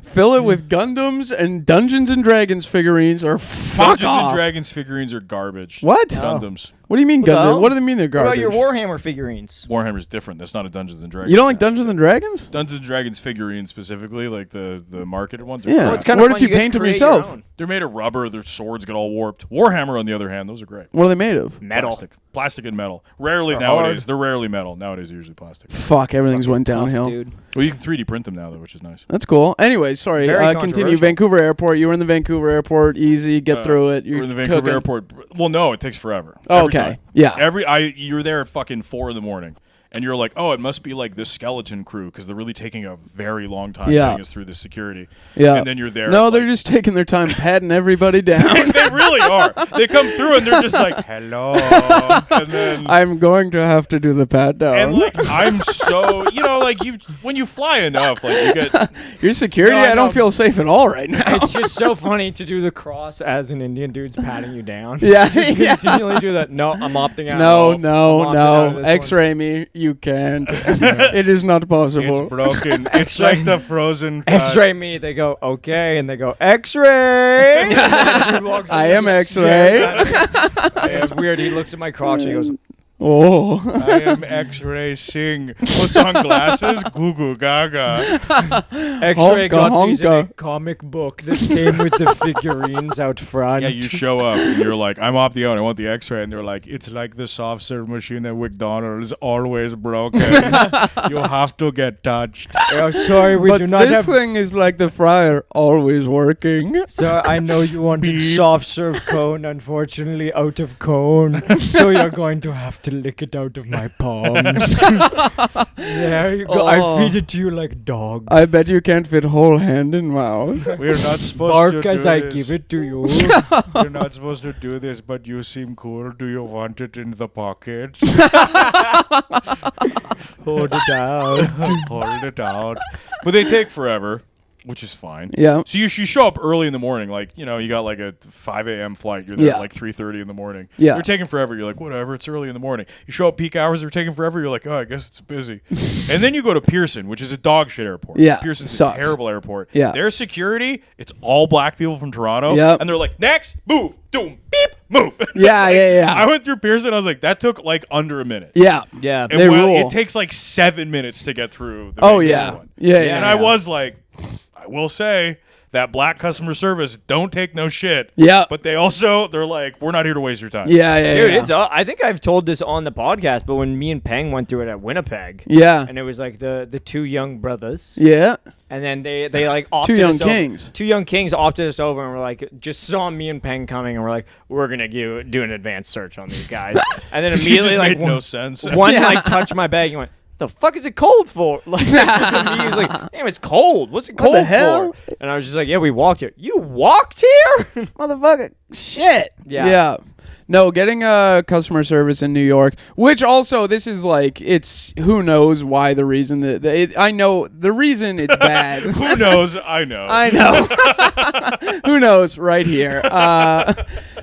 Fill it with Gundams and Dungeons and Dragons figurines, or fuck Dungeons off. and Dragons figurines are garbage. What? Gundams. What do you mean What the Gundams? hell? What do they mean they're what garbage? about your Warhammer figurines? Warhammer's different. That's not a Dungeons and Dragons. You don't like Dungeons and Dragons? Dungeons and Dragons figurines specifically, like the marketed ones. Are Yeah. crap. Well, it's kind What of if you paint them yourself? They're made of rubber. Their swords get all warped. Warhammer, on the other hand, those are great. What are they made of? Metal. Plastic and metal. Rarely They're nowadays. hard. They're rarely metal. Nowadays, they're usually plastic. Fuck, everything's went Tough, downhill. dude. Well, you can 3D print them now, though, which is nice. That's cool. Anyway, sorry. Very Continue. controversial. Vancouver Airport. You were in the Vancouver Airport. Easy. Get through it. You're We're in the Vancouver cooking. airport. Well, no, it takes forever. Oh, Every okay. time. Yeah. You're there at fucking 4 a.m. And you're like, oh, it must be like this skeleton crew because they're really taking a very long time Yeah. getting us through the security. Yeah. And then you're there. No, at, they're like- just taking their time patting everybody down. they really are. They come through and they're just like, hello. And then. I'm going to have to do the pat down. And like I'm so like when you fly enough, like you get Your security, No, I I don't know. feel safe at all right now. It's just so funny to do the cross as an Indian dude's patting you down. Yeah, Just yeah. continually do that. No, I'm opting out. No, I'm no, opting out of no. this X-ray me. You can't. It is not possible. it's broken. It's like the Frozen. X-ray me. They go okay, and they go X-ray. And then dude walks in I and am just stares X-ray. at me. It's weird. He looks at my crotch and he goes, Oh. I am X-ray Singh. Puts on glasses. Goo goo gaga. X-ray Honka, got these in a honka. comic book that came with the figurines out front. Yeah, you show up and you're like, I'm off the own. I want the X-ray, and they're like, it's like the soft serve machine at McDonald's, always broken. You have to get touched. Oh, sorry, we But do not this have. thing is like the fryer, always working. So I know you wanted Beep. soft serve cone, unfortunately out of cone. So you're going to have to lick it out of my palms. There you go. I Oh. feed it to you like dog. I bet you can't fit whole hand in mouth. We're not supposed Bark to as do I this. give it to you. You're not supposed to do this, but you seem cool. Do you want it in the pockets? Hold it out. Hold it out. But they take forever, which is fine. Yeah. So you show up early in the morning, like, you got like a 5 a.m. flight. You're there Yeah. at like 3:30 in the morning. Yeah. They're taking forever. You're like, whatever, it's early in the morning. You show up peak hours, they're taking forever. You're like, oh, I guess it's busy. And then you go to Pearson, which is a dog shit airport. Yeah, Pearson's sucks. a terrible airport. Yeah. Their security, it's all black people from Toronto. Yep. And they're like, next, move, doom, beep, move. And Yeah, it's like- yeah. I went through Pearson. I was like, that took like under a minute. Yeah. Yeah. And They well, rule. it takes like 7 minutes to get through the Oh, Vancouver yeah. one. Yeah, yeah. And I was like, I will say that black customer service don't take no shit. Yeah. But they're like, we're not here to waste your time. Yeah, yeah, Dude, yeah. it's. I think I've told this on the podcast, but when me and Peng went through it at Winnipeg, Yeah. and it was like the two young brothers, Yeah. and then they like opted Two young us over- kings. Two young kings opted us over, and we're like, just saw me and Peng coming, and we're like, we're gonna do an advanced search on these guys, and then It immediately just like made no sense. one Yeah. like touched my bag and went, the fuck is it cold for? Like, just immediately was like, damn, it's cold. What's it cold the hell? for? And I was just like, yeah, we walked here. You walked here? Motherfucker. Shit. Yeah. Yeah. No, getting customer service in New York, which also this is like, it's who knows why the reason I know the reason it's bad. Who knows? I know. I know. Who knows? Right here.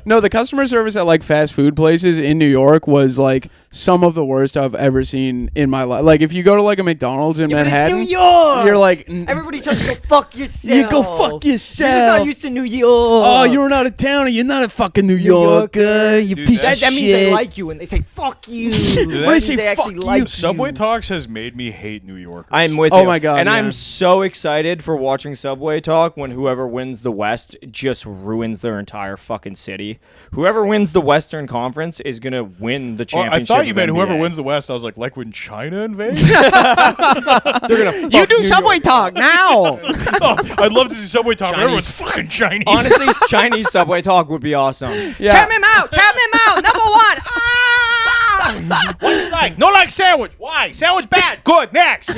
No, the customer service at like fast food places in New York was like some of the worst I've ever seen in my life. Like if you go to like a McDonald's in Manhattan, New York. you're like, Everybody tells you go fuck yourself. you go fuck yourself. You're just not used to New York. Oh, you're not a towner. You're not a fucking New Yorker. you Dude, piece that that means they like you, and they say fuck you. that That means means they actually like you. Subway Talks has made me hate New Yorkers. I'm with Oh you. my God, and yeah. I'm so excited for watching Subway Talk when whoever wins the West just ruins their entire fucking city. Whoever wins the Western Conference is gonna win the Oh, championship. I thought you of meant whoever NBA. wins the West. I was like when China invades? They're gonna fuck You do New Subway York. Talk now. Oh, I'd love to see Subway Talk. Chinese. Everyone's fucking Chinese. Honestly, Chinese Subway Talk would be awesome. Yeah. Chap him out! Chap him out! Number one! Ah! What you like? No like sandwich. Why? Sandwich bad. Good. Next.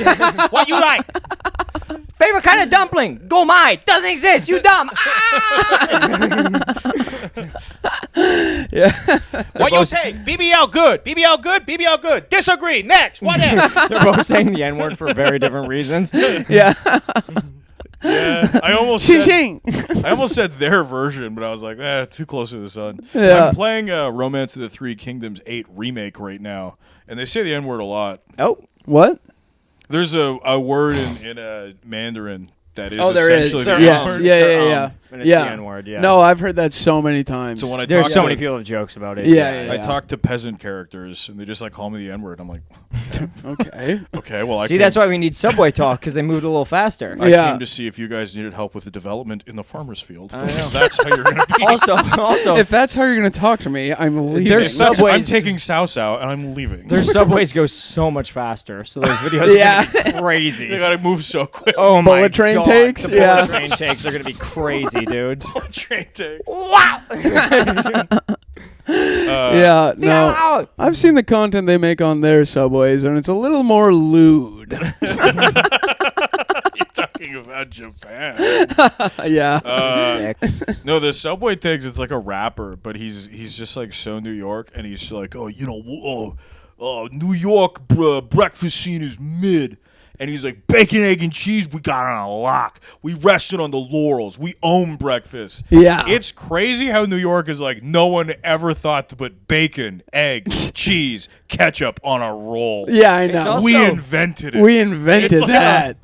What you like? Favorite kind of dumpling? Gomai. Doesn't exist. You dumb. Ah! What you say? BBL good. BBL good. BBL good. Disagree. Next. What else? They're both saying the N-word for very different reasons. Yeah. Yeah, I almost Ching said, ching. I almost said their version, but I was like, too close to the sun. Yeah. I'm playing Romance of the Three Kingdoms 8 remake right now, and they say the N-word a lot. Oh. What? There's a word in Mandarin that is Oh, there is. essentially the Yes. N-word. Yeah, Sir, yeah, yeah. and it's Yeah. the N-word, yeah. No, I've heard that so many times. So when I There's talk so to, many people have jokes about it. Yeah, yeah, I yeah. talk to peasant characters, and they just like call me the N-word. I'm like, Okay. okay, well, I See, came, that's why we need Subway Talk, because they moved a little faster. I Yeah. came to see if you guys needed help with the development in the farmer's field. I know. That's how you're gonna be. Also, If that's how you're gonna talk to me, I'm leaving. There's That's- Subways. I'm taking Souse out, and I'm leaving. their subways go so much faster, so those videos Yeah. are gonna be crazy. They gotta move so quick. Oh my Bullet train God, takes? the bullet Yeah. train takes are gonna be crazy, dude. Train take. Wow! Yeah, no. I've seen the content they make on their subways, and it's a little more lewd. You're talking about Japan. Yeah. Sick. No, the Subway Tigs, it's like a rapper, but he's just like so New York, and he's like, New York breakfast scene is mid. And he's like, bacon, egg, and cheese, we got on a lock. We rested on the laurels. We own breakfast. Yeah. It's crazy how New York is like, no one ever thought to put bacon, eggs, cheese, ketchup on a roll. Yeah, I know. also- We invented it. We invented It's like- that.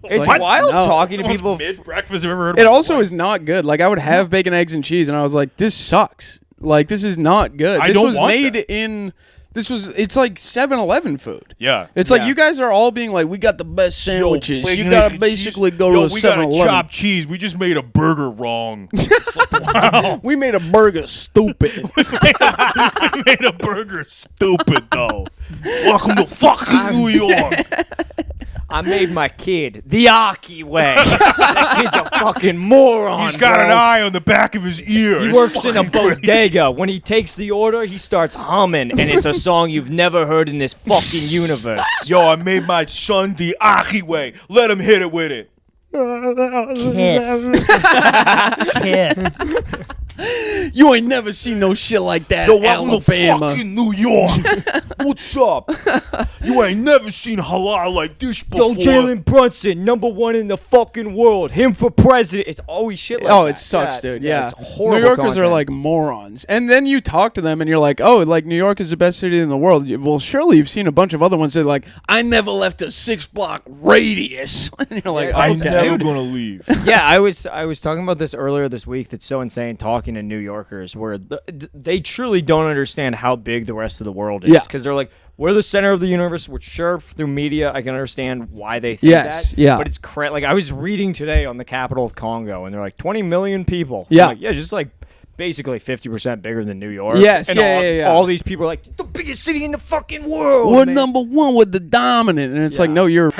It's like, wild no. talking to Most people. mid-breakfast I've ever heard of. It in my also life. is not good. Like, I would have bacon, eggs, and cheese, and I was like, this sucks. Like, this is not good. I This don't was want made that. in... It's like 7-Eleven food. Yeah. It's like Yeah. you guys are all being like, we got the best sandwiches. bacon, You egg, gotta and basically cheese. go to a we got a 7-Eleven. chopped cheese. We just made a burger wrong. It's like, wow. We made a burger stupid. We made a burger stupid, though. Welcome to fucking New York. I made my kid the Aki way. That kid's a fucking moron. He's got bro. an eye on the back of his ear. He It's works in a fucking crazy. bodega. When he takes the order, he starts humming, and it's a song you've never heard in this fucking universe. Yo, I made my son the Aki way. Let him hit it with it. You ain't never seen no shit like that Yo, in welcome to Alabama. fucking New York. What's up? You ain't never seen halal like this Yo, before. Jalen Brunson, #1 in the fucking world. Him for president. It's always shit like Oh, that. it sucks, dude. Yeah. It's horrible New Yorkers content. are like morons. And then you talk to them and you're like, oh, like New York is the best city in the world. Well, surely you've seen a bunch of other ones that are like, I never left a 6-block radius. And you're like, Yeah, I'm okay. never gonna leave. Yeah, I was talking about this earlier this week. That's so insane talking to New Yorkers, where they truly don't understand how big the rest of the world is. Yeah. Because they're like, we're the center of the universe. Which sure, through media, I can understand why they think Yes, that. yeah. But it's like I was reading today on the capital of Congo, and they're like 20 million people. Yeah. I'm like, yeah, just like basically 50% bigger than New York. Yes, and yeah, all, yeah, yeah. all these people are like, the biggest city in the fucking world. We're man. #1 with the dominant. And it's like, no, you're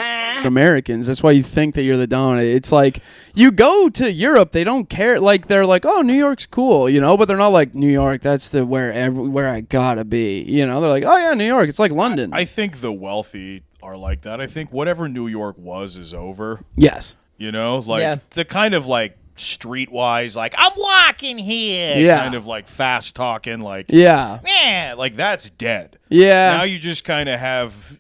Americans. That's why you think that you're the dominant. It's like, you go to Europe, they don't care. Like, they're like, oh, New York's cool, you know? But they're not like, New York, that's the where I gotta be. You know? They're like, oh, yeah, New York. It's like London. I think the wealthy are like that. I think whatever New York was is over. Yes. You know, like Yeah. the kind of like streetwise, like I'm walking here, Yeah. kind of like fast talking, like Yeah. yeah, like that's dead. Yeah. Now you just kind of have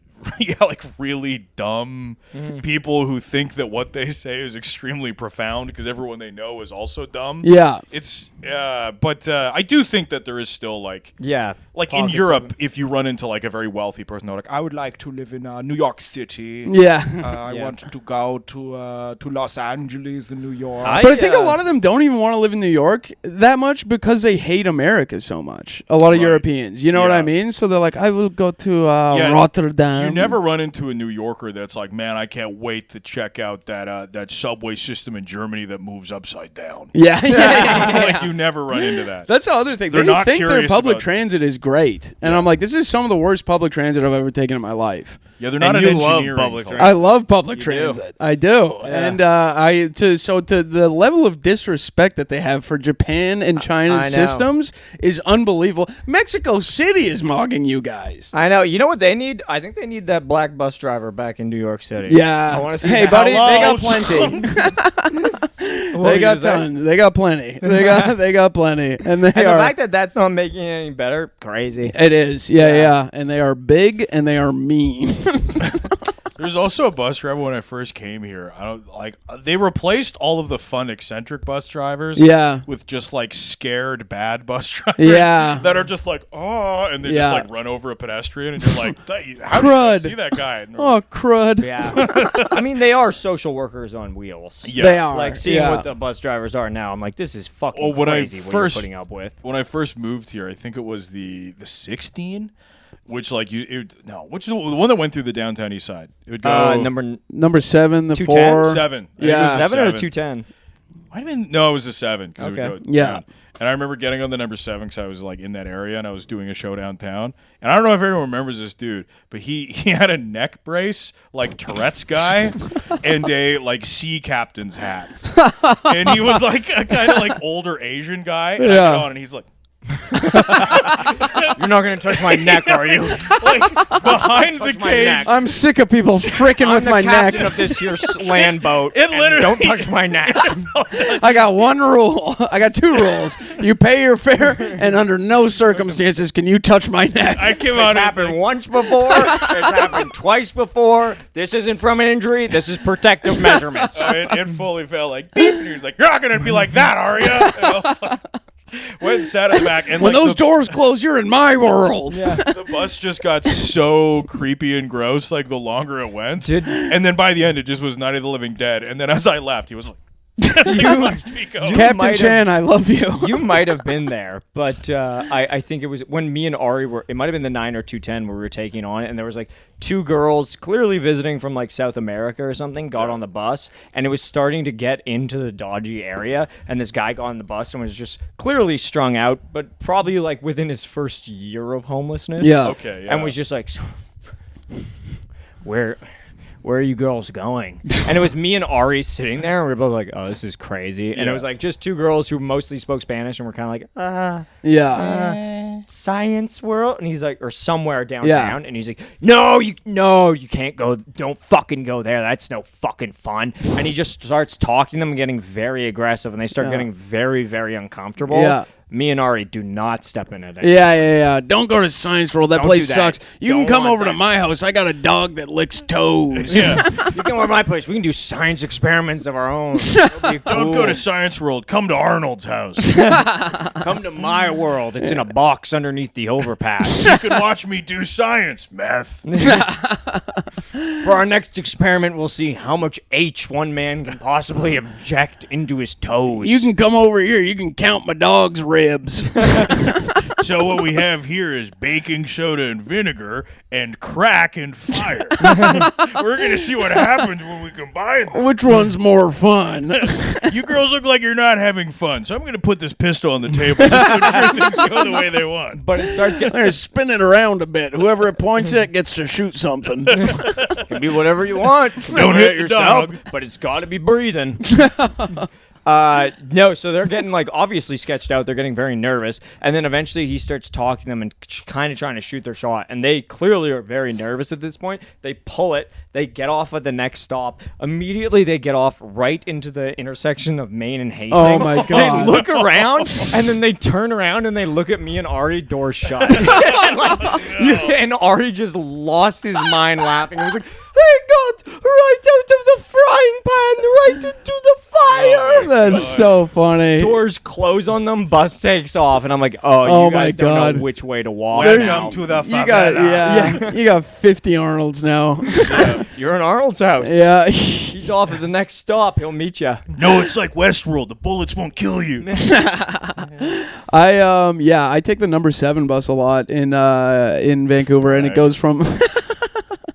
like really dumb people who think that what they say is extremely profound because everyone they know is also dumb. Yeah. It's but I do think that there is still like in pockets Europe, of it. if you run into like a very wealthy person, they're like, I would like to live in New York City. Yeah. I want to go to Los Angeles and New York. But I think a lot of them don't even want to live in New York that much because they hate America so much. A lot of Europeans, you know what I mean? So they're like, I will go to Rotterdam. You never run into a New Yorker that's like, man, I can't wait to check out that subway system in Germany that moves upside down. Yeah. Like you never run into that. That's the other thing. They're They not think their curious public about- transit is great. And I'm like, this is some of the worst public transit I've ever taken in my life. Yeah, they're not And an you love engineering public culture. transit. I love public You transit. I do. And to the level of disrespect that they have for Japan and I China's know. systems is unbelievable. Mexico City is mogging you guys. I know. You know what they need? I think they need that black bus driver back in New York City. Yeah. I want to see. Hey, that. buddy, Hello. they got plenty. What were They you got gonna say? tons. They got plenty. They got plenty. And they And are. the fact that that's not making it any better, crazy. It is. Yeah. And they are big and they are mean. There's also a bus driver when I first came here. I don't like they replaced all of the fun eccentric bus drivers Yeah. with just like scared bad bus drivers Yeah. that are just like, oh, and they just Yeah. like run over a pedestrian and you're like, how did Crud. you see that guy? And Oh, crud. Yeah. I mean, they are social workers on wheels. yeah. They are. Like seeing yeah. what the bus drivers are now, I'm like, this is fucking Well, when I crazy what first- you're putting up with. When I first moved here, I think it was the 16, which like which is the one that went through the downtown east side. It would go Number 7, the 210? 4. 7. I think it Yeah. was the 7 or 210? Might have been it was a 7 because Okay. it would go Yeah. down. And I remember getting on the number 7 because I was like in that area and I was doing a show downtown. And I don't know if everyone remembers this dude, but he had a neck brace like Tourette's guy and a like sea captain's hat. And he was like a kind of like older Asian guy. And I Yeah. get on and he's like You're not going to touch my neck, are you? like behind the Touch my cage. neck. I'm sick of people freaking I'm with the my neck. captain of this here land boat. It and literally- don't touch my neck. I got one rule. I got 2 rules. You pay your fare, and under no circumstances can you touch my neck. I came It's out and happened once before. It's happened twice before. This isn't from an injury. This is protective measurements. it fully felt like beep, and he was like, "You're not gonna be like that, are you?" And I was like, went and sat in the back, and When like those doors close, you're in my world. the bus just got so creepy and gross. Like the longer it went, and then by the end, it just was Night of the Living Dead. And then as I left, he was like, "You must be going." Captain might have- Chan, I love you. You might have been there, but I think it was when me and Ari were. It might have been the 9 or 210 where we were taking on it, and there was like 2 girls clearly visiting from like South America or something. Got on the bus, and it was starting to get into the dodgy area, and this guy got on the bus and was just clearly strung out, but probably like within his first year of homelessness. Yeah. Okay, yeah. And was just like, where are you girls going? And it was me and Ari sitting there, and we were both like, oh, this is crazy. And it was like just 2 girls who mostly spoke Spanish, and we're kind of like, Yeah. Science World. And he's like, or somewhere downtown. Yeah. And he's like, no, you can't go. Don't fucking go there. That's no fucking fun. And he just starts talking to them and getting very aggressive, and they start getting very, very uncomfortable. Yeah. Me and Ari do not step in it. Yeah. Don't go to Science World. That Don't place do that. sucks. You Don't can come want over to that. my house. I got a dog that licks toes. Yeah. You can go to my place. We can do science experiments of our own. It'll be Don't go cool. to Science World. Come to Arnold's house. Come to my world. It's in a box underneath the overpass. You can watch me do science, meth. For our next experiment, we'll see how much H one man can possibly inject into his toes. You can come over here. You can count my dog's ribs. So what we have here is baking soda and vinegar and crack and fire. We're gonna see what happens when we combine them. Which one's more fun? You girls look like you're not having fun, so I'm gonna put this pistol on the table to ensure things go the way they want. but it starts getting. I'm gonna spin it around a bit. Whoever it points at gets to shoot something. It can be whatever you want. Don't hit the yourself, dog. but it's got to be breathing. No, so they're getting like obviously sketched out. They're getting very nervous, and then eventually he starts talking to them and kind of trying to shoot their shot. And they clearly are very nervous at this point. They pull it. They get off at the next stop. Immediately, they get off right into the intersection of Main and Hastings. Oh my God. They look around and then they turn around and they look at me and Ari, door shut. And Ari just lost his mind laughing. He was like, "They got right out of the frying pan, right into the fire." That's so funny. Doors close on them, bus takes off, and I'm like, "Oh, Oh you my guys don't God. know which way to walk Welcome now." to the You got favela. you got 50 Arnolds now. You're in Arnold's house. Yeah. He's off at the next stop. He'll meet you. No, it's like Westworld. The bullets won't kill you. I take the number 7 bus a lot in Vancouver, and it goes from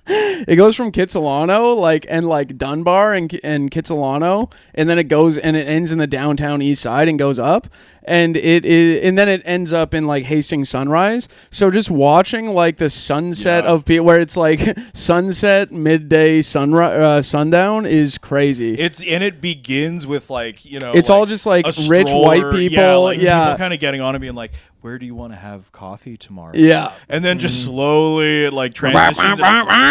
it goes from Kitsilano and Dunbar and Kitsilano, and then it ends in the downtown east side and goes up, and then it ends up in like Hastings Sunrise. So just watching like the sunset of people, where it's like sunset, midday, sunrise, sundown is crazy. It begins with It's all just like a rich white stroller, people. people kind of getting on and being like, "Where do you want to have coffee tomorrow?" Yeah. And then just slowly it like transitions.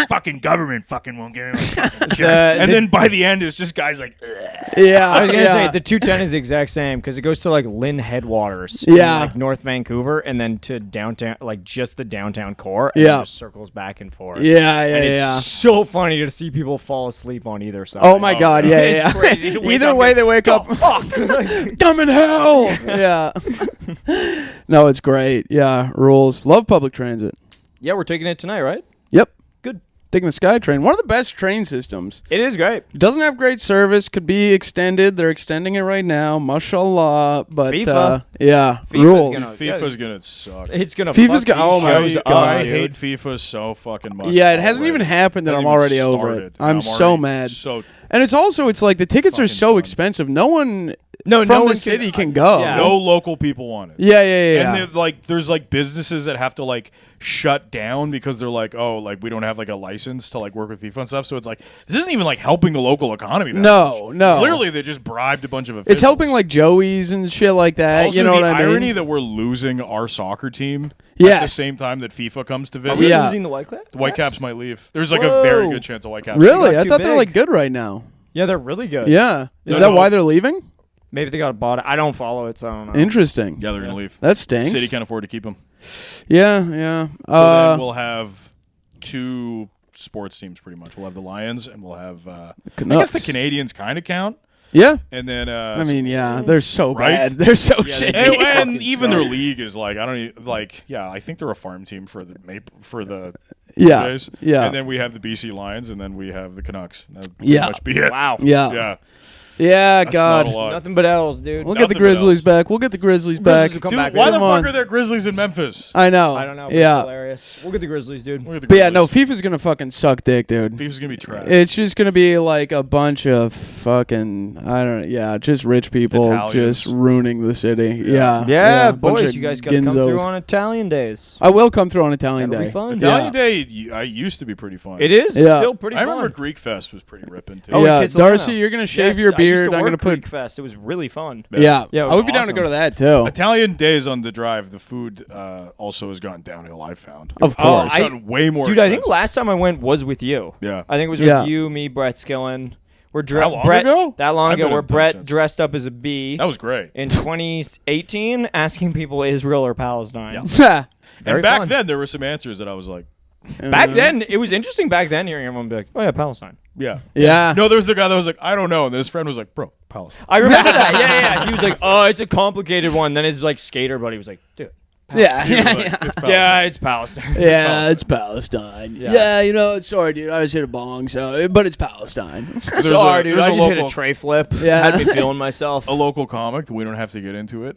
Fucking government fucking won't give me my fucking shit. And then by the end it's just guys like, "Ugh." Yeah, I was gonna say the 210 is the exact same because it goes to like Lynn Headwaters, in, Yeah. like North Vancouver, and then to downtown, like just the downtown core, and Yeah. then just circles back and forth. Yeah, And it's yeah. so funny to see people fall asleep on either side. Oh my God, yeah, It's yeah. crazy to wake Either up way, and- they wake up. Dumb in hell. Yeah. No, it's great. Yeah, rules. Love public transit. Yeah, we're taking it tonight, right? Yep. Good. Taking the SkyTrain. One of the best train systems. It is great. It doesn't have great service. Could be extended. They're extending it right now. Mashallah. But FIFA. yeah, FIFA's rules. gonna- FIFA's gonna suck. It's gonna. FIFA's fuck oh these my shows God. up, I dude. hate FIFA so fucking much. Yeah, it hasn't already. even happened, and I'm Hasn't even already over it. started, and I'm so already mad. So And it's like the tickets are Fucking so done. expensive. No one No, from no the one city can go. yeah. no local people want it. Yeah, yeah, yeah. And there's like businesses that have to like shut down because they're like, oh, like we don't have like a license to like work with FIFA and stuff. So it's like this isn't even like helping the local economy. That No, much. no. Clearly, they just bribed a bunch of officials. It's helping like Joey's and shit like that. Also, You know the what I mean? irony that we're losing our soccer team at Yes. the same time that FIFA comes to Are visit. we Yeah. losing the White Caps? The Whitecaps might leave. There's like a very Whoa. good chance the Whitecaps. Really? got I too thought they're big. like good right now. Yeah, they're really good. Yeah. Is No, that no. why they're leaving? Maybe they got bought. I don't follow it, so I don't know. Interesting. Yeah, they're gonna leave. That stinks. City can't afford to keep them. Yeah, yeah. So then we'll have two sports teams pretty much. We'll have the Lions and we'll have. I guess the Canucks. Canadians kind of count. Yeah. And then I mean, yeah, they're so Right? bad. They're so Yeah, shitty. they- and fucking even suck. their league is like I don't even, like I think they're a farm team for the Yeah, Blue Jays. yeah. And then we have the BC Lions and then we have the Canucks. That would Yeah. pretty much be it. Wow. Yeah. Yeah. Yeah, That's God. not a lot. Nothing but L's, dude. We'll get the Nothing but Grizzlies L's. back. We'll get the Grizzlies back. Grizzlies will come Dude, back. why the Come fuck on. are there Grizzlies in Memphis? I know. I don't know. But Yeah. It's hilarious. We'll get the Grizzlies, dude. We're the But yeah, no, Grizzlies. FIFA's gonna fucking suck dick, dude. FIFA's gonna be trash. It's just gonna be like a bunch of fucking just rich people Italians. just ruining the city. Yeah, Yeah, a bunch boys, of you guys got to come ginzos. through on Italian days. I will come through on Italian That'll Day. be fun. Italian Yeah. Day, I used to be pretty fun. It is Yeah. still pretty I fun. remember Greek Fest was pretty ripping too. Oh, Yeah, in Kitsilano. Darcy, you're gonna shave Yes, your I used beard. to I'm work gonna put. Greek Fest. It was really fun. Yeah, Yeah, it I would was be down to awesome. go to that too. Italian days on the drive, the food also has gone downhill. I've found. Of Oh, course. It's I- gotten way more. Dude, I think expensive. last time I went was with you. Yeah. I think it was Yeah. with you, me, Brett Skillen. We're That long Brett, ago? That long I've ago, been where in Brett since. dressed up as a bee That was great. in 2018, asking people Israel or Palestine. Very And back fun. then, there were some answers that I was like, Back then, it was interesting. Back then, hearing everyone be like, "Oh yeah, Palestine." yeah. Yeah. No, there was the guy that was like, I don't know. And then his friend was like, bro, Palestine. I remember that. Yeah. He was like, "Oh, it's a complicated one." Then his like skater buddy was like, "Dude, Yeah, He was yeah, like, yeah. "It's Palestine." yeah, it's Palestine." Yeah, it's Palestine. Yeah. Yeah, you know, sorry, dude. I just hit a bong, but it's Palestine. There's Sorry, a- dude. there's I a just hit a local- tray flip. Yeah. Had me feeling myself. A local comic. We don't have to get into it.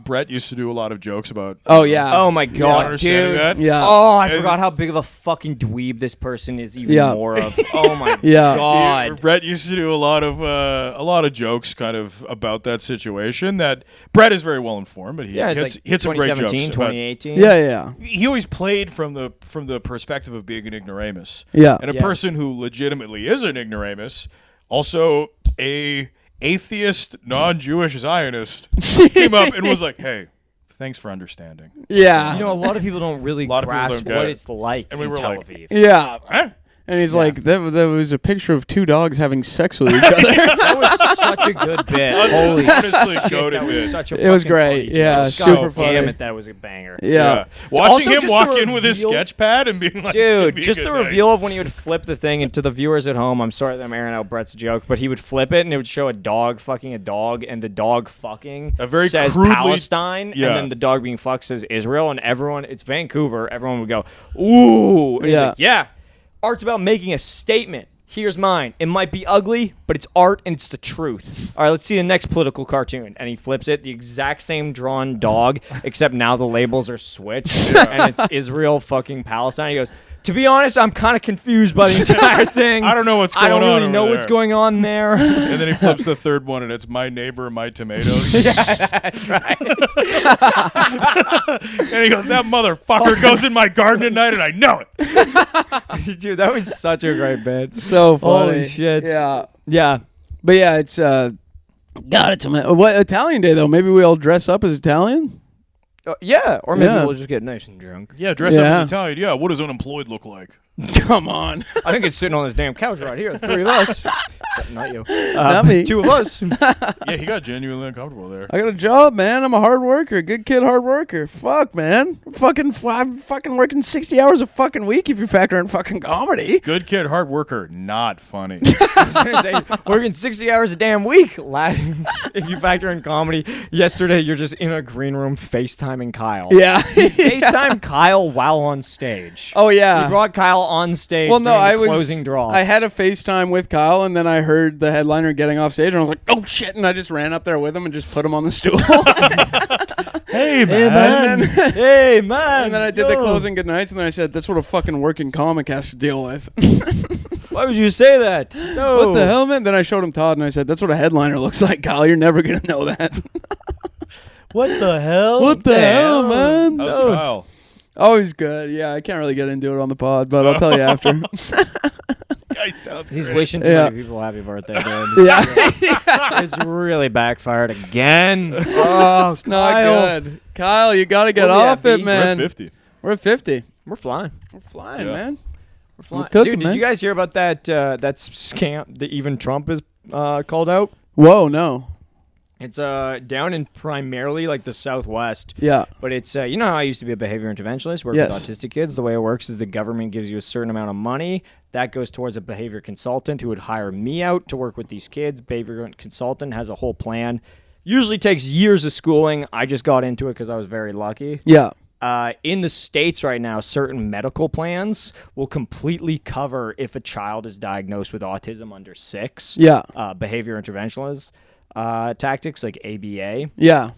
Brett used to do a lot of jokes about. Oh yeah. Oh my god, understanding dude. that? Yeah. Oh, I And- forgot how big of a fucking dweeb this person is even Yeah. more of. Oh my Yeah. god. Brett used to do a lot of jokes kind of about that situation. That Brett is very well informed, but he Yeah, it's hits, like hits some great 2017, jokes. about- 2018. Yeah, yeah, He always played from the perspective of being an ignoramus. yeah. And a Yes. person who legitimately is an ignoramus, also a atheist, non-Jewish Zionist came up and was like, "Hey, thanks for understanding." Yeah. You know, a lot of people don't really lot of people grasp don't get what it. it's like And we in were Tel like, Aviv. Yeah. Huh? And he's like, there was a picture of two dogs having sex with each other. That was such a good bit. Holy Honestly, shit, goated that was bit. such a It was fucking great. funny Yeah, joke. super God funny. damn it, that was a banger. Yeah. Watching Also, him just walk the in with his reveal- sketch pad and being like, "It's gonna Dude, be a just good the night." reveal of when he would flip the thing, and to the viewers at home, I'm sorry that I'm airing out Brett's joke, but he would flip it and it would show a dog fucking a dog, and the dog fucking A very says crudely- Palestine, Yeah. and then the dog being fucked says Israel, and everyone, it's Vancouver, everyone would go, ooh. And he's Yeah. like, yeah, art's about making a statement. Here's mine. It might be ugly, but it's art and it's the truth. All right, let's see the next political cartoon. And he flips it, the exact same drawn dog, except now the labels are switched, and it's Israel fucking Palestine. He goes, to be honest, I'm kind of confused by the entire thing. I don't know what's I going don't on really over know there." what's going on there. And then he flips the third one, and it's "My neighbor, my tomatoes." That's right. And he goes, "That motherfucker goes in my garden at night, and I know it." Dude, that was such a great bit. So funny. Holy shit. Yeah. Yeah. But yeah, it's God, it's what Italian Day though. Maybe we all dress up as Italian. Yeah, or maybe Yeah. we'll just get nice and drunk. Yeah, dress up Yeah. as Italian. Yeah, what does unemployed look like? Come on. I think it's sitting on this damn couch right here. The three of us. Except not you. Not me. Two of us. Yeah, he got genuinely uncomfortable there. I got a job, man. I'm a hard worker, good kid, hard worker. Fuck, man. I'm fucking working 60 hours a fucking week if you factor in fucking comedy. Good kid, hard worker, not funny. I was gonna say, working 60 hours a damn week. If you factor in comedy, yesterday you're just in a green room FaceTiming Kyle. Yeah. FaceTime Kyle while on stage. Oh yeah. You brought Kyle on stage. Well, no, during the I was closing draw. I had a FaceTime with Kyle, and then I heard the headliner getting off stage, and I was like, "Oh shit!" And I just ran up there with him and just put him on the stool. Hey, man. Hey man. And then I did the yo. closing goodnights, and then I said, "That's what a fucking working comic has to deal with." Why would you say that? No. What the hell, man? Then I showed him Todd, and I said, "That's what a headliner looks like, Kyle. You're never gonna know that." What the hell? What the hell, man? How's Dude. Kyle? Oh, he's good. Yeah, I can't really get into it on the pod, but I'll tell you after. Guy sounds He's great. wishing too Yeah. many people happy birthday, dude. Yeah, It's really backfired again. Oh, it's not good. Kyle, you got to get What are we off at, it, B? We're at man. 50. We're at 50. We're flying. We're flying, Yeah. man. We're flying. cooking, Dude, did man. you guys hear about that that scam that even Trump is called out? Whoa, no. It's down in primarily like the Southwest. Yeah. But it's, you know how I used to be a behavior interventionist, work Yes. with autistic kids? The way it works is the government gives you a certain amount of money. That goes towards a behavior consultant who would hire me out to work with these kids. Behavior consultant has a whole plan. Usually takes years of schooling. I just got into it because I was very lucky. Yeah. In the States right now, certain medical plans will completely cover if a child is diagnosed with autism under 6. Yeah. Behavior interventionist tactics like ABA. Yeah.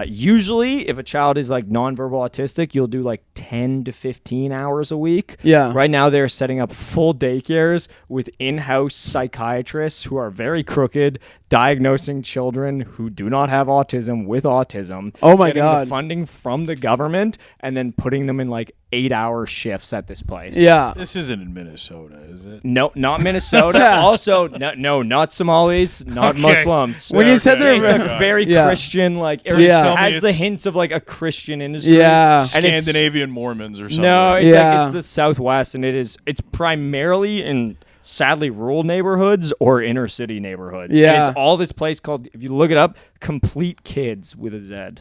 Usually, if a child is like nonverbal autistic, you'll do like 10 to 15 hours a week. Yeah. Right now, they're setting up full daycares with in-house psychiatrists who are very crooked, diagnosing children who do not have autism with autism. Oh my getting God. The funding from the government and then putting them in like 8-hour shifts at this place. Yeah. This isn't in Minnesota, is it? No, not Minnesota. Also, no, not Somalis, not Okay. Muslims. When you said Okay. they're It's a very Yeah. Christian, like, it Yeah. has the It's- hints of like a Christian industry. Yeah. And it's- Scandinavian Mormons or something. No, it's Yeah. like it's the Southwest, and it's primarily in sadly rural neighborhoods or inner city neighborhoods. And Yeah. it's all this place called, if you look it up, Complete Kids with a Z.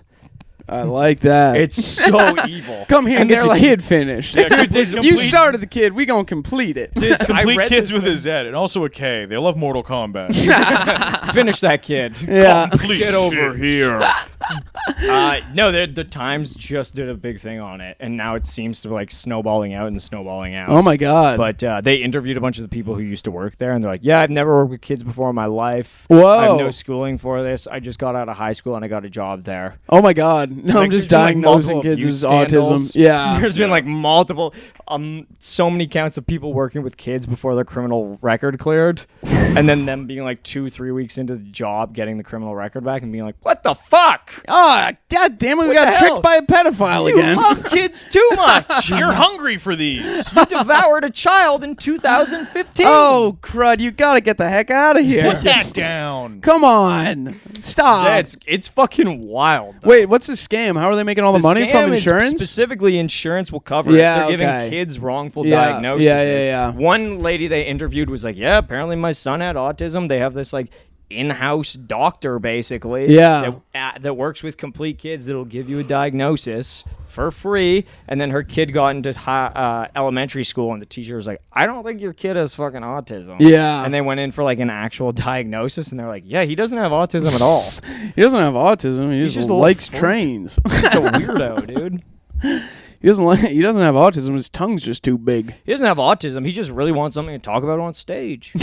I like that. It's so evil. Come here and get they're your like, kid finished. Yeah, complete- You complete- started the kid. We gonna complete it. I Complete read kids this with a Z and also a K. They love Mortal Kombat. Finish that kid. Yeah. Complete Get over shit. here. No, the Times just did a big thing on it, and now it seems to be like snowballing out and snowballing out. Oh my God. But they interviewed a bunch of the people who used to work there, and they're like, "Yeah, I've never worked with kids before in my life. Whoa. I have no schooling for this. I just got out of high school and I got a job there." Oh my God. No, Like, I'm just there's been, like, diagnosing multiple kids abuse as autism. scandals. Yeah. There's been like multiple, so many counts of people working with kids before their criminal record cleared, and then them being like 2-3 weeks into the job, getting the criminal record back, and being like, "What the fuck? Oh, God damn it, we What got the tricked hell? by a pedophile You again. love kids too much. You're hungry for these. You devoured a child in 2015. Oh, crud, you gotta get the heck out of here. Put that down. Come on. Stop. Yeah, it's fucking wild. Though. Wait, what's the scam? How are they making all the money from scam is insurance? Specifically, insurance will cover it. Yeah, They're giving okay. kids wrongful Yeah, diagnoses. yeah. One lady they interviewed was like, "Yeah, apparently my son had autism. They have this like in-house doctor basically Yeah. that works with complete kids that'll give you a diagnosis for free." And then her kid got into elementary school, and the teacher was like, "I don't think your kid has fucking autism." Yeah. And they went in for like an actual diagnosis, and they're like, "Yeah, he doesn't have autism at all. He doesn't have autism. He He's just just a likes little trains. He's a weirdo, dude." He doesn't have autism. His tongue's just too big. He doesn't have autism. He just really wants something to talk about on stage. He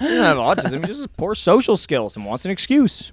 doesn't have autism. He just has poor social skills and wants an excuse.